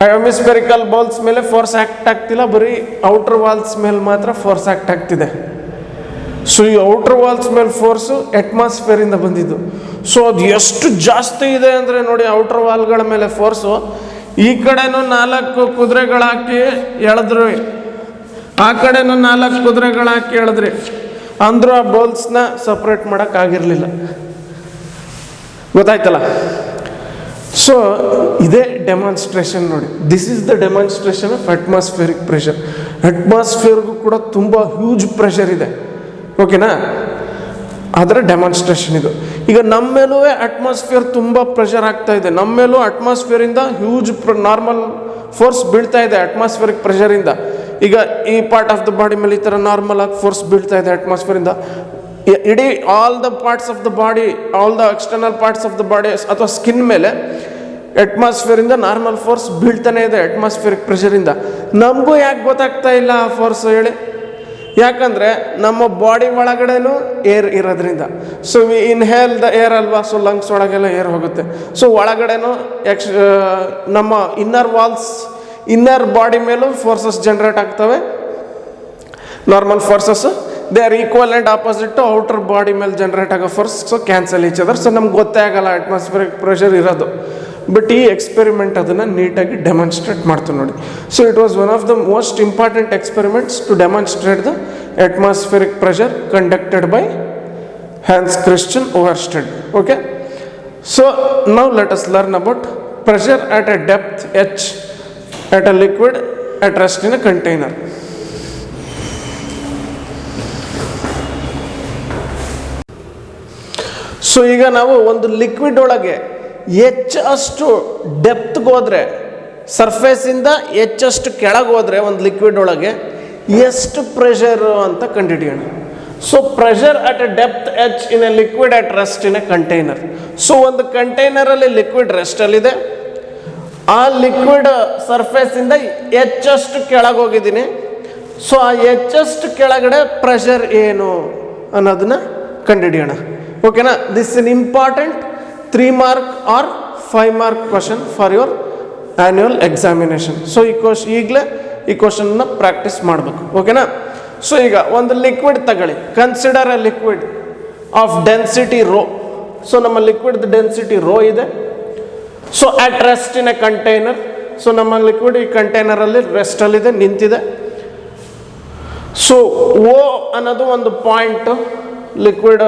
S1: hemispherical bowls ಮೇಲೆ ಫೋರ್ಸ್ ಆ್ಯಕ್ಟ್ ಆಗ್ತಿಲ್ಲ, ಬರೀ ಔಟರ್ ವಾಲ್ಸ್ ಮೇಲೆ ಮಾತ್ರ ಫೋರ್ಸ್ ಆ್ಯಕ್ಟ್ ಆಗ್ತಿದೆ. ಸೊ ಈ ಔಟರ್ ವಾಲ್ಸ್ ಮೇಲೆ ಫೋರ್ಸು ಅಟ್ಮಾಸ್ಫಿಯರಿಂದ ಬಂದಿದ್ದು. ಸೊ ಅದು ಎಷ್ಟು ಜಾಸ್ತಿ ಇದೆ ಅಂದರೆ ನೋಡಿ, ಔಟರ್ ವಾಲ್ಗಳ ಮೇಲೆ ಫೋರ್ಸು. ಈ ಕಡೆನೂ 4 ಕುದುರೆಗಳಾಕಿ ಎಳೆದ್ರಿ, ಆ ಕಡೆನೂ 4 ಕುದುರೆಗಳಾಕಿ ಎಳೆದ್ರಿ, ಅಂದರೂ ಆ ಬೌಲ್ಸ್ನ ಸಪ್ರೇಟ್ ಮಾಡೋಕ್ಕಾಗಿರಲಿಲ್ಲ. ಗೊತ್ತಾಯ್ತಲ್ಲ. ಸೊ ಇದೇ ಡೆಮಾನ್ಸ್ಟ್ರೇಷನ್ ನೋಡಿ, this is the demonstration of atmospheric pressure. ಅಟ್ಮಾಸ್ಫಿಯರ್ಗೂ ಕೂಡ ತುಂಬ ಹ್ಯೂಜ್ ಪ್ರೆಷರ್ ಇದೆ, ಓಕೆನಾ, ಅದರ ಡೆಮಾನ್ಸ್ಟ್ರೇಷನ್ ಇದು. ಈಗ ನಮ್ಮ ಮೇಲೂ ಅಟ್ಮಾಸ್ಫಿಯರ್ ತುಂಬ ಪ್ರೆಷರ್ ಆಗ್ತಾ ಇದೆ, ನಮ್ಮ ಮೇಲೂ ಅಟ್ಮಾಸ್ಫಿಯರಿಂದ ಹ್ಯೂಜ್ ನಾರ್ಮಲ್ ಫೋರ್ಸ್ ಬೀಳ್ತಾ ಇದೆ ಅಟ್ಮಾಸ್ಫಿಯರಿಕ್ ಪ್ರೆಷರಿಂದ. ಈಗ ಈ ಪಾರ್ಟ್ ಆಫ್ ದ ಬಾಡಿ ಮೇಲೆ ಈ ಥರ ನಾರ್ಮಲ್ ಆಗಿ ಫೋರ್ಸ್ ಬೀಳ್ತಾ ಇದೆ ಅಟ್ಮಾಸ್ಫಿಯರಿಂದ. ಇಡೀ all the parts of the body, all the external parts of the body ಅಥವಾ ಸ್ಕಿನ್ ಮೇಲೆ ಅಟ್ಮಾಸ್ಫಿಯರಿಂದ ನಾರ್ಮಲ್ ಫೋರ್ಸ್ ಬೀಳ್ತಾನೆ ಇದೆ ಅಟ್ಮಾಸ್ಫಿಯರಿಕ್ ಪ್ರೆಷರಿಂದ. ನಮಗೂ ಯಾಕೆ ಗೊತ್ತಾಗ್ತಾ ಇಲ್ಲ ಆ ಫೋರ್ಸ್ ಹೇಳಿ? ಯಾಕಂದರೆ ನಮ್ಮ ಬಾಡಿ ಒಳಗಡೆನೂ ಏರ್ ಇರೋದ್ರಿಂದ. So we inhale the air ಅಲ್ವಾ, ಸೊ ಲಂಗ್ಸ್ ಒಳಗೆಲ್ಲ ಏರ್ ಹೋಗುತ್ತೆ. ಸೊ ಒಳಗಡೆನೂ ನಮ್ಮ ಇನ್ನರ್ ವಾಲ್ಸ್, ಇನ್ನರ್ ಬಾಡಿ ಮೇಲೂ ಫೋರ್ಸಸ್ ಜನ್ರೇಟ್ ಆಗ್ತವೆ, normal forces. They are equal and opposite to outer body ಮೇಲೆ ಜನ್ರೇಟ್ ಆಗೋ force. So cancel each other. So ನಮ್ಗೆ ಗೊತ್ತೇ ಆಗಲ್ಲ ಅಟ್ಮಾಸ್ಫಿಯರಿಕ್ ಪ್ರೆಷರ್ ಇರೋದು. ಬಟ್ ಈ ಎಕ್ಸ್ಪೆರಿಮೆಂಟ್ ಅದನ್ನು ನೀಟಾಗಿ ಡೆಮಾನ್ಸ್ಟ್ರೇಟ್ ಮಾಡ್ತು ನೋಡಿ. So it was one of the most important experiments to demonstrate the atmospheric pressure conducted by Hans Christian Oersted. Okay, so now let us learn about pressure at a depth h at a liquid at rest in a container. So ಈಗ ನಾವು ಒಂದು ಲಿಕ್ವಿಡ್ ಒಳಗೆ ಹೆಚ್ಚಷ್ಟು ಡೆಪ್ತ್ಗೆ ಹೋದರೆ, ಸರ್ಫೇಸಿಂದ ಹೆಚ್ಚಷ್ಟು ಕೆಳಗೆ ಹೋದರೆ ಒಂದು ಲಿಕ್ವಿಡ್ ಒಳಗೆ ಎಷ್ಟು ಪ್ರೆಷರು ಅಂತ ಕಂಡುಹಿಡಿಯೋಣ. So pressure at a depth H in a liquid at rest in a container. So ಒಂದು ಕಂಟೈನರಲ್ಲಿ ಲಿಕ್ವಿಡ್ ರೆಸ್ಟಲ್ಲಿದೆ, ಆ ಲಿಕ್ವಿಡ್ ಸರ್ಫೇಸಿಂದ ಹೆಚ್ಚಷ್ಟು ಕೆಳಗೆ ಹೋಗಿದ್ದೀನಿ. ಸೊ ಆ ಹೆಚ್ಚಷ್ಟು ಕೆಳಗಡೆ ಪ್ರೆಷರ್ ಏನು ಅನ್ನೋದನ್ನ ಕಂಡುಹಿಡಿಯೋಣ, ಓಕೆನಾ. This is an important 3 mark or 5 mark question for your annual examination. So ಈಗಲೇ ಈ ಕ್ವಶನ್ನ ಪ್ರಾಕ್ಟೀಸ್ ಮಾಡಬೇಕು, ಓಕೆನಾ. ಸೊ ಈಗ ಒಂದು ಲಿಕ್ವಿಡ್ ತಗೊಳ್ಳಿ, consider a liquid of density rho. So ನಮ್ಮ ಲಿಕ್ವಿಡ್ ಡೆನ್ಸಿಟಿ ರೋ ಇದೆ. So at rest in a container. So ನಮ್ಮ ಲಿಕ್ವಿಡ್ ಈ ಕಂಟೈನರಲ್ಲಿ ರೆಸ್ಟಲ್ಲಿದೆ, ನಿಂತಿದೆ. ಸೊ ಓ ಅನ್ನೋದು ಒಂದು ಪಾಯಿಂಟ್, ಲಿಕ್ವಿಡ್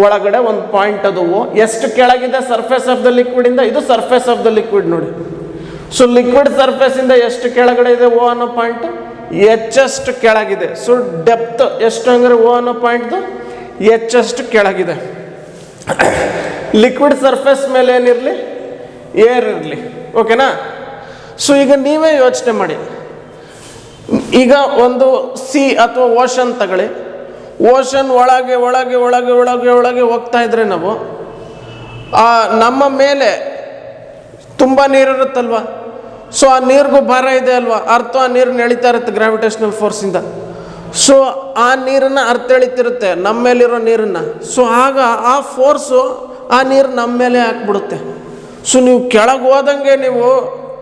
S1: ಒಳಗಡೆ ಒಂದು ಪಾಯಿಂಟ್, ಅದು ಓ. ಎಷ್ಟು ಕೆಳಗಿದೆ ಸರ್ಫೇಸ್ ಆಫ್ ದ ಲಿಕ್ವಿಡಿಂದ? ಇದು ಸರ್ಫೇಸ್ ಆಫ್ ದ ಲಿಕ್ವಿಡ್ ನೋಡಿ. ಸೊ ಲಿಕ್ವಿಡ್ ಸರ್ಫೇಸಿಂದ ಎಷ್ಟು ಕೆಳಗಡೆ ಇದೆ ಓ ಅನ್ನೋ ಪಾಯಿಂಟ್? ಹೆಚ್ಚಷ್ಟು ಕೆಳಗಿದೆ. ಸೊ ಡೆಪ್ತ್ ಎಷ್ಟು ಅಂದರೆ ಓ ಅನ್ನೋ ಪಾಯಿಂಟ್ದು ಹೆಚ್ಚಷ್ಟು ಕೆಳಗಿದೆ. ಲಿಕ್ವಿಡ್ ಸರ್ಫೇಸ್ ಮೇಲೆ ಏನಿರಲಿ? ಏರ್ ಇರಲಿ, ಓಕೆನಾ. ಸೊ ಈಗ ನೀವೇ ಯೋಚನೆ ಮಾಡಿ, ಈಗ ಒಂದು ಸಿ ಅಥವಾ ಓಷನ್ ತಗೊಳ್ಳಿ. ಓಷನ್ ಒಳಗೆ ಒಳಗೆ ಒಳಗೆ ಒಳಗೆ ಒಳಗೆ ಹೋಗ್ತಾ ಇದ್ರೆ ನಾವು ನಮ್ಮ ಮೇಲೆ ತುಂಬ ನೀರಿರುತ್ತಲ್ವ. ಸೊ ಆ ನೀರಿಗೂ ಭಾರ ಇದೆ ಅಲ್ವಾ, ಅರ್ಥ ಆ ನೀರು ಎಳಿತಾ ಇರುತ್ತೆ ಗ್ರಾವಿಟೇಷನಲ್ ಫೋರ್ಸಿಂದ. ಸೊ ಆ ನೀರನ್ನು ಅರ್ಥ ಎಳಿತಿರುತ್ತೆ ನಮ್ಮ ಮೇಲಿರೋ ನೀರನ್ನು. ಸೊ ಆಗ ಆ ಫೋರ್ಸು ಆ ನೀರು ನಮ್ಮ ಮೇಲೆ ಹಾಕ್ಬಿಡುತ್ತೆ. ಸೊ ನೀವು ಕೆಳಗೆ ಹೋದಂಗೆ ನೀವು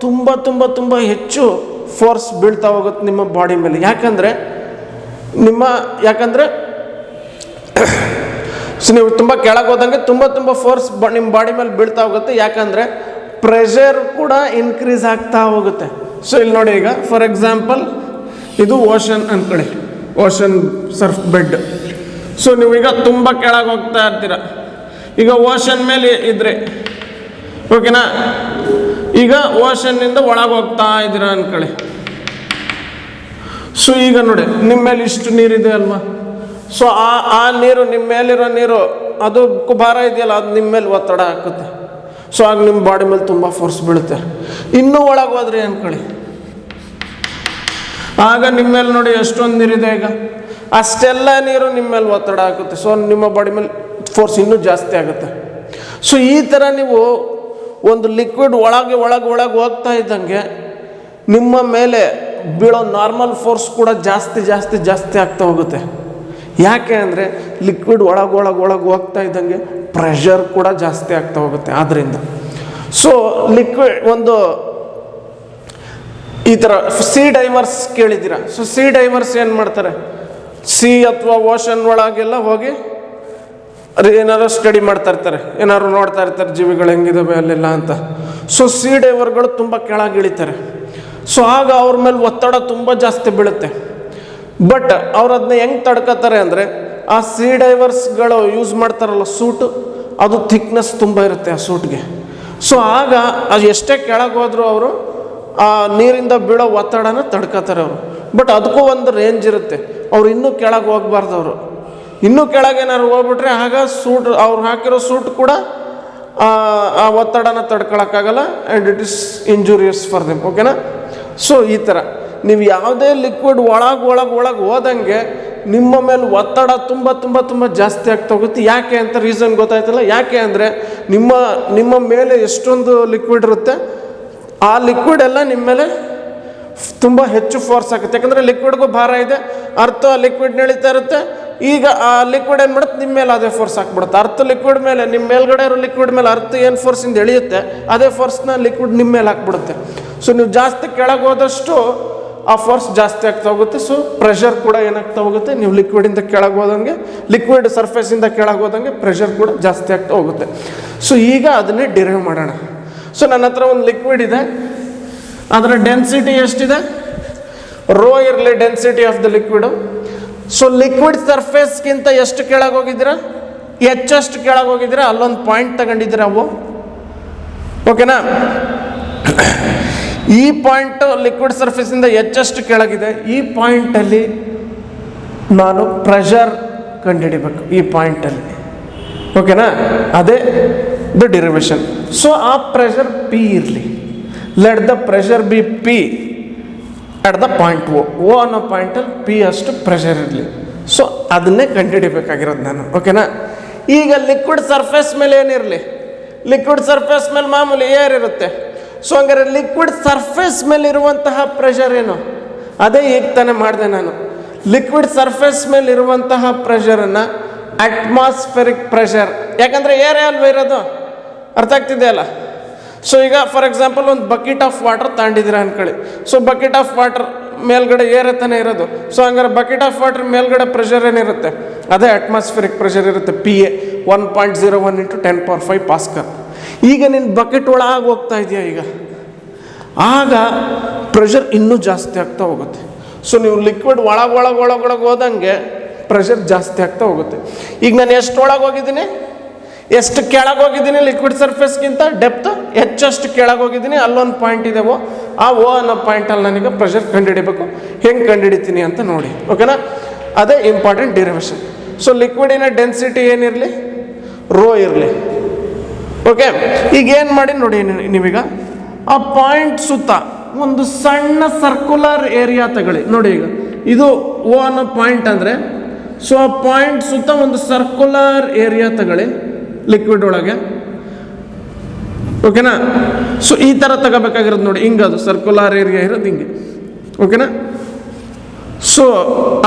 S1: ತುಂಬ ತುಂಬ ತುಂಬ ಹೆಚ್ಚು ಫೋರ್ಸ್ ಬೀಳ್ತಾ ಹೋಗುತ್ತೆ ನಿಮ್ಮ ಬಾಡಿ ಮೇಲೆ. ಯಾಕಂದರೆ ಸೊ ನೀವು ತುಂಬ ಕೆಳಗೆ ಹೋದಂಗೆ ತುಂಬ ತುಂಬ ಫೋರ್ಸ್ ನಿಮ್ಮ ಬಾಡಿ ಮೇಲೆ ಬೀಳ್ತಾ ಹೋಗುತ್ತೆ. ಯಾಕಂದರೆ ಪ್ರೆಷರ್ ಕೂಡ ಇನ್ಕ್ರೀಸ್ ಆಗ್ತಾ ಹೋಗುತ್ತೆ. ಸೊ ಇಲ್ಲಿ ನೋಡಿ, ಈಗ ಫಾರ್ ಎಕ್ಸಾಂಪಲ್ ಇದು ಓಷನ್ ಅಂದ್ಕೊಳ್ಳಿ, ಓಷನ್ ಸರ್ಫ್ ಬೆಡ್. ಸೊ ನೀವೀಗ ತುಂಬ ಕೆಳಗೆ ಹೋಗ್ತಾ ಇರ್ತೀರ. ಈಗ ಓಷನ್ ಮೇಲೆ ಇದ್ರೆ, ಓಕೆನಾ. ಈಗ ಓಷನ್ನಿಂದ ಒಳಗೆ ಹೋಗ್ತಾ ಇದ್ದೀರಾ ಅಂದ್ಕೊಳ್ಳಿ. ಸೊ ಈಗ ನೋಡಿ, ನಿಮ್ಮ ಮೇಲೆ ಇಷ್ಟು ನೀರಿದೆ ಅಲ್ವಾ. ಸೊ ಆ ನೀರು, ನಿಮ್ಮ ಮೇಲಿರೋ ನೀರು, ಅದು ಭಾರ ಇದೆಯಲ್ಲ, ಅದು ನಿಮ್ಮ ಮೇಲೆ ಒತ್ತಡ ಹಾಕುತ್ತೆ. ಸೊ ಆಗ ನಿಮ್ಮ ಬಾಡಿ ಮೇಲೆ ತುಂಬ ಫೋರ್ಸ್ ಬೀಳುತ್ತೆ. ಇನ್ನೂ ಒಳಗೆ ಹೋದ್ರಿ ಅಂದ್ಕೊಳ್ಳಿ, ಆಗ ನಿಮ್ಮ ಮೇಲೆ ನೋಡಿ ಎಷ್ಟೊಂದು ನೀರಿದೆ. ಈಗ ಅಷ್ಟೆಲ್ಲ ನೀರು ನಿಮ್ಮ ಮೇಲೆ ಒತ್ತಡ ಹಾಕುತ್ತೆ. ಸೊ ನಿಮ್ಮ ಬಾಡಿ ಮೇಲೆ ಫೋರ್ಸ್ ಇನ್ನೂ ಜಾಸ್ತಿ ಆಗುತ್ತೆ. ಸೊ ಈ ಥರ ನೀವು ಒಂದು ಲಿಕ್ವಿಡ್ ಒಳಗೆ ಒಳಗೆ ಒಳಗೆ ಹೋಗ್ತಾ ಇದ್ದಂಗೆ ನಿಮ್ಮ ಮೇಲೆ ಬೀಳೋ ನಾರ್ಮಲ್ ಫೋರ್ಸ್ ಕೂಡ ಜಾಸ್ತಿ ಜಾಸ್ತಿ ಜಾಸ್ತಿ ಆಗ್ತಾ ಹೋಗುತ್ತೆ. ಯಾಕೆ ಅಂದರೆ ಲಿಕ್ವಿಡ್ ಒಳಗೆ ಒಳಗೆ ಒಳಗೆ ಹೋಗ್ತಾ ಇದ್ದಂಗೆ ಪ್ರೆಷರ್ ಕೂಡ ಜಾಸ್ತಿ ಆಗ್ತಾ ಹೋಗುತ್ತೆ. ಆದ್ದರಿಂದ ಸೊ ಲಿಕ್ವಿಡ್ ಒಂದು ಈ ಥರ ಸಿ ಡೈವರ್ಸ್ ಕೇಳಿದ್ದೀರಾ. ಸೊ ಸಿ ಡೈವರ್ಸ್ ಏನು ಮಾಡ್ತಾರೆ? ಸಿ ಅಥವಾ ಓಷನ್ ಒಳಗೆಲ್ಲ ಹೋಗಿ ಏನಾದ್ರು ಸ್ಟಡಿ ಮಾಡ್ತಾ ಇರ್ತಾರೆ, ಏನಾದ್ರು ನೋಡ್ತಾ ಇರ್ತಾರೆ ಜೀವಿಗಳು ಹೆಂಗಿದಾವೆ ಅಲ್ಲೆಲ್ಲ ಅಂತ. ಸೊ ಸಿ ಡೈವರ್ಗಳು ತುಂಬ ಕೆಳಗೆ ಇಳಿತಾರೆ. ಸೊ ಆಗ ಅವ್ರ ಮೇಲೆ ಒತ್ತಡ ತುಂಬ ಜಾಸ್ತಿ ಬೀಳುತ್ತೆ. ಬಟ್ ಅವ್ರು ಅದನ್ನ ಹೆಂಗೆ ತಡ್ಕೋತಾರೆ ಅಂದರೆ, ಆ ಸಿ ಡೈವರ್ಸ್ಗಳು ಯೂಸ್ ಮಾಡ್ತಾರಲ್ಲ ಸೂಟು, ಅದು ಥಿಕ್ನೆಸ್ ತುಂಬ ಇರುತ್ತೆ ಆ ಸೂಟ್ಗೆ. ಸೊ ಆಗ ಅದು ಎಷ್ಟೇ ಕೆಳಗೆ ಹೋದರೂ ಅವರು ಆ ನೀರಿಂದ ಬೀಳೋ ಒತ್ತಡನ ತಡ್ಕೋತಾರೆ ಅವರು. ಬಟ್ ಅದಕ್ಕೂ ಒಂದು ರೇಂಜ್ ಇರುತ್ತೆ. ಅವ್ರು ಇನ್ನೂ ಕೆಳಗೆ ಹೋಗ್ಬಾರ್ದು. ಅವರು ಇನ್ನೂ ಕೆಳಗೆ ಏನಾದ್ರು ಹೋಗ್ಬಿಟ್ರೆ ಆಗ ಸೂಟ್ ಅವ್ರು ಹಾಕಿರೋ ಸೂಟ್ ಕೂಡ ಆ ಒತ್ತಡನ ತಡ್ಕೊಳಕ್ಕಾಗಲ್ಲ and it is injurious for them. ಓಕೆನಾ? ಸೊ ಈ ಥರ ನೀವು ಯಾವುದೇ ಲಿಕ್ವಿಡ್ ಒಳಗೆ ಹೋದಂಗೆ ನಿಮ್ಮ ಮೇಲೆ ಒತ್ತಡ ತುಂಬ ಜಾಸ್ತಿ ಆಗ್ತಾ ಹೋಗುತ್ತೆ. ಯಾಕೆ ಅಂತ ರೀಸನ್ ಗೊತ್ತಾಯ್ತಲ್ಲ. ಯಾಕೆ ಅಂದರೆ ನಿಮ್ಮ ಮೇಲೆ ಎಷ್ಟೊಂದು ಲಿಕ್ವಿಡ್ ಇರುತ್ತೆ, ಆ ಲಿಕ್ವಿಡ್ ಎಲ್ಲ ನಿಮ್ಮ ಮೇಲೆ ತುಂಬ ಹೆಚ್ಚು ಫೋರ್ಸ್ ಆಗುತ್ತೆ. ಯಾಕಂದರೆ ಲಿಕ್ವಿಡ್ಗೂ ಭಾರ ಇದೆ, ಅರ್ಥ ಲಿಕ್ವಿಡ್ ನಡೀತಾ ಇರುತ್ತೆ. ಈಗ ಆ ಲಿಕ್ವಿಡ್ ಏನು ಮಾಡುತ್ತೆ, ನಿಮ್ಮ ಮೇಲೆ ಅದೇ ಫೋರ್ಸ್ ಹಾಕ್ಬಿಡುತ್ತೆ. ಅರ್ಥ ಲಿಕ್ವಿಡ್ ಮೇಲೆ, ನಿಮ್ಮ ಮೇಲ್ಗಡೆ ಇರೋ ಲಿಕ್ವಿಡ್ ಮೇಲೆ ಅರ್ಥ ಏನು ಫೋರ್ಸಿಂದ ಎಳೆಯುತ್ತೆ, ಅದೇ ಫೋರ್ಸ್ನ ಲಿಕ್ವಿಡ್ ನಿಮ್ಮ ಮೇಲೆ ಹಾಕ್ಬಿಡುತ್ತೆ. ಸೊ ನೀವು ಜಾಸ್ತಿ ಕೆಳಗೆ ಹೋದಷ್ಟು ಆ ಫೋರ್ಸ್ ಜಾಸ್ತಿ ಆಗ್ತಾ ಹೋಗುತ್ತೆ. ಸೊ ಪ್ರೆಷರ್ ಕೂಡ ಏನಾಗ್ತಾ ಹೋಗುತ್ತೆ, ನೀವು ಲಿಕ್ವಿಡಿಂದ ಕೆಳಗೆ ಹೋದಂಗೆ, ಲಿಕ್ವಿಡ್ ಸರ್ಫೇಸಿಂದ ಕೆಳಗೆ ಹೋದಂಗೆ ಪ್ರೆಷರ್ ಕೂಡ ಜಾಸ್ತಿ ಆಗ್ತಾ ಹೋಗುತ್ತೆ. ಸೊ ಈಗ ಅದನ್ನೇ ಡಿರೈವ್ ಮಾಡೋಣ. ಸೊ ನನ್ನ ಹತ್ರ ಒಂದು ಲಿಕ್ವಿಡ್ ಇದೆ, ಅದರ ಡೆನ್ಸಿಟಿ ಎಷ್ಟಿದೆ, ರೋ ಇರಲಿ density of the liquid. So liquid ಸರ್ಫೇಸ್ಗಿಂತ ಎಷ್ಟು ಕೆಳಗೆ ಹೋಗಿದ್ದೀರಾ, ಹೆಚ್ಚಷ್ಟು ಕೆಳಗೆ ಹೋಗಿದ್ದೀರಾ, ಅಲ್ಲೊಂದು ಪಾಯಿಂಟ್ ತಗೊಂಡಿದ್ದೀರಾ ಅವು. ಓಕೆನಾ? ಈ ಪಾಯಿಂಟು ಲಿಕ್ವಿಡ್ ಸರ್ಫೇಸಿಂದ ಹೆಚ್ಚಷ್ಟು ಕೆಳಗಿದೆ. ಈ ಪಾಯಿಂಟಲ್ಲಿ ನಾನು ಪ್ರೆಷರ್ ಕಂಡುಹಿಡಿಬೇಕು, ಈ ಪಾಯಿಂಟಲ್ಲಿ. ಓಕೆನಾ? ಅದೇ ದ ಡಿರೈವೇಶನ್. ಸೊ ಆ ಪ್ರೆಷರ್ ಪಿ ಇರಲಿ, let the pressure be P at the point O ಅನ್ನೋ ಪಾಯಿಂಟಲ್ಲಿ ಪಿ ಅಷ್ಟು ಪ್ರೆಷರ್ ಇರಲಿ. ಸೊ ಅದನ್ನೇ ಕಂಡುಹಿಡಿಬೇಕಾಗಿರೋದು ನಾನು. ಓಕೆನಾ? ಈಗ ಲಿಕ್ವಿಡ್ ಸರ್ಫೇಸ್ ಮೇಲೆ ಏನಿರಲಿ, ಲಿಕ್ವಿಡ್ ಸರ್ಫೇಸ್ ಮೇಲೆ ಮಾಮೂಲಿ ಏರ್ ಇರುತ್ತೆ. ಸೊ ಹಂಗಾರೆ ಲಿಕ್ವಿಡ್ ಸರ್ಫೇಸ್ ಮೇಲೆ ಇರುವಂತಹ ಪ್ರೆಷರ್ ಏನು, ಅದೇ ಈಗ ತಾನೇ ಮಾಡಿದೆ ನಾನು. ಲಿಕ್ವಿಡ್ ಸರ್ಫೇಸ್ ಮೇಲೆ ಇರುವಂತಹ ಪ್ರೆಷರನ್ನು ಅಟ್ಮಾಸ್ಫೆರಿಕ್ ಪ್ರೆಷರ್, ಯಾಕಂದರೆ ಏರೇ ಅಲ್ವ ಇರೋದು, ಅರ್ಥ ಆಗ್ತಿದೆಯಲ್ಲ. ಸೊ ಈಗ ಫಾರ್ ಎಕ್ಸಾಂಪಲ್ ಒಂದು ಬಕೆಟ್ ಆಫ್ ವಾಟರ್ ತಗೊಂಡಿದ್ದೀರ ಅಂದ್ಕೊಳ್ಳಿ. ಸೊ ಬಕೆಟ್ ಆಫ್ ವಾಟರ್ ಮೇಲ್ಗಡೆ ಏರೇ ತಾನೇ ಇರೋದು. ಸೊ ಹಂಗಾರೆ ಬಕೆಟ್ ಆಫ್ ವಾಟರ್ ಮೇಲ್ಗಡೆ ಪ್ರೆಷರ್ ಏನಿರುತ್ತೆ, ಅದೇ ಅಟ್ಮಾಸ್ಫೆರಿಕ್ ಪ್ರೆಷರ್ ಇರುತ್ತೆ, PA 1.01 × 10⁵ ಪಾಸ್ಕಲ್. ಈಗ ನಿನ್ನ ಬಕೆಟ್ ಒಳಗೆ ಹೋಗ್ತಾ ಇದೆಯಾ, ಈಗ ಆಗ ಪ್ರೆಷರ್ ಇನ್ನೂ ಜಾಸ್ತಿ ಆಗ್ತಾ ಹೋಗುತ್ತೆ. ಸೊ ನೀವು ಲಿಕ್ವಿಡ್ ಒಳಗೆ ಹೋದಂಗೆ ಪ್ರೆಷರ್ ಜಾಸ್ತಿ ಆಗ್ತಾ ಹೋಗುತ್ತೆ. ಈಗ ನಾನು ಎಷ್ಟು ಒಳಗೆ ಹೋಗಿದ್ದೀನಿ, ಎಷ್ಟು ಕೆಳಗೆ ಹೋಗಿದ್ದೀನಿ ಲಿಕ್ವಿಡ್ ಸರ್ಫೇಸ್ಗಿಂತ ಡೆಪ್ತ್ ಹೆಚ್ಚಷ್ಟು ಕೆಳಗೆ ಹೋಗಿದ್ದೀನಿ. ಅಲ್ಲೊಂದು ಪಾಯಿಂಟ್ ಇದೆವೋ, ಆ ಓ ಅನ್ನೋ ಪಾಯಿಂಟಲ್ಲಿ ನನಗೆ ಪ್ರೆಷರ್ ಕಂಡುಹಿಡಿಬೇಕು. ಹೆಂಗೆ ಕಂಡುಹಿಡಿತೀನಿ ಅಂತ ನೋಡಿ. ಓಕೆನಾ? ಅದೇ ಇಂಪಾರ್ಟೆಂಟ್ ಡಿರೈವೇಶನ್. ಸೊ ಲಿಕ್ವಿಡಿನ ಡೆನ್ಸಿಟಿ ಏನಿರಲಿ, ರೋ ಇರಲಿ. ಓಕೆ? ಈಗ ಏನು ಮಾಡಿ ನೋಡಿ ನೀವೀಗ ಆ ಪಾಯಿಂಟ್ ಸುತ್ತ ಒಂದು ಸಣ್ಣ ಸರ್ಕ್ಯುಲರ್ ಏರಿಯಾ ತಗೊಳ್ಳಿ. ನೋಡಿ ಈಗ ಇದು ಓ ಅನ್ನೋ ಪಾಯಿಂಟ್ ಅಂದರೆ, ಸೊ ಆ ಪಾಯಿಂಟ್ ಸುತ್ತ ಒಂದು ಸರ್ಕ್ಯುಲರ್ ಏರಿಯಾ ತಗೊಳ್ಳಿ ಲಿಕ್ವಿಡ್ ಒಳಗೆ. ಓಕೆನಾ? ಸೊ ಈ ಥರ ತಗೋಬೇಕಾಗಿರೋದು ನೋಡಿ, ಹಿಂಗೆ ಅದು ಸರ್ಕ್ಯುಲರ್ ಏರಿಯಾ ಇರೋದು ಹಿಂಗೆ. ಓಕೆನಾ? ಸೊ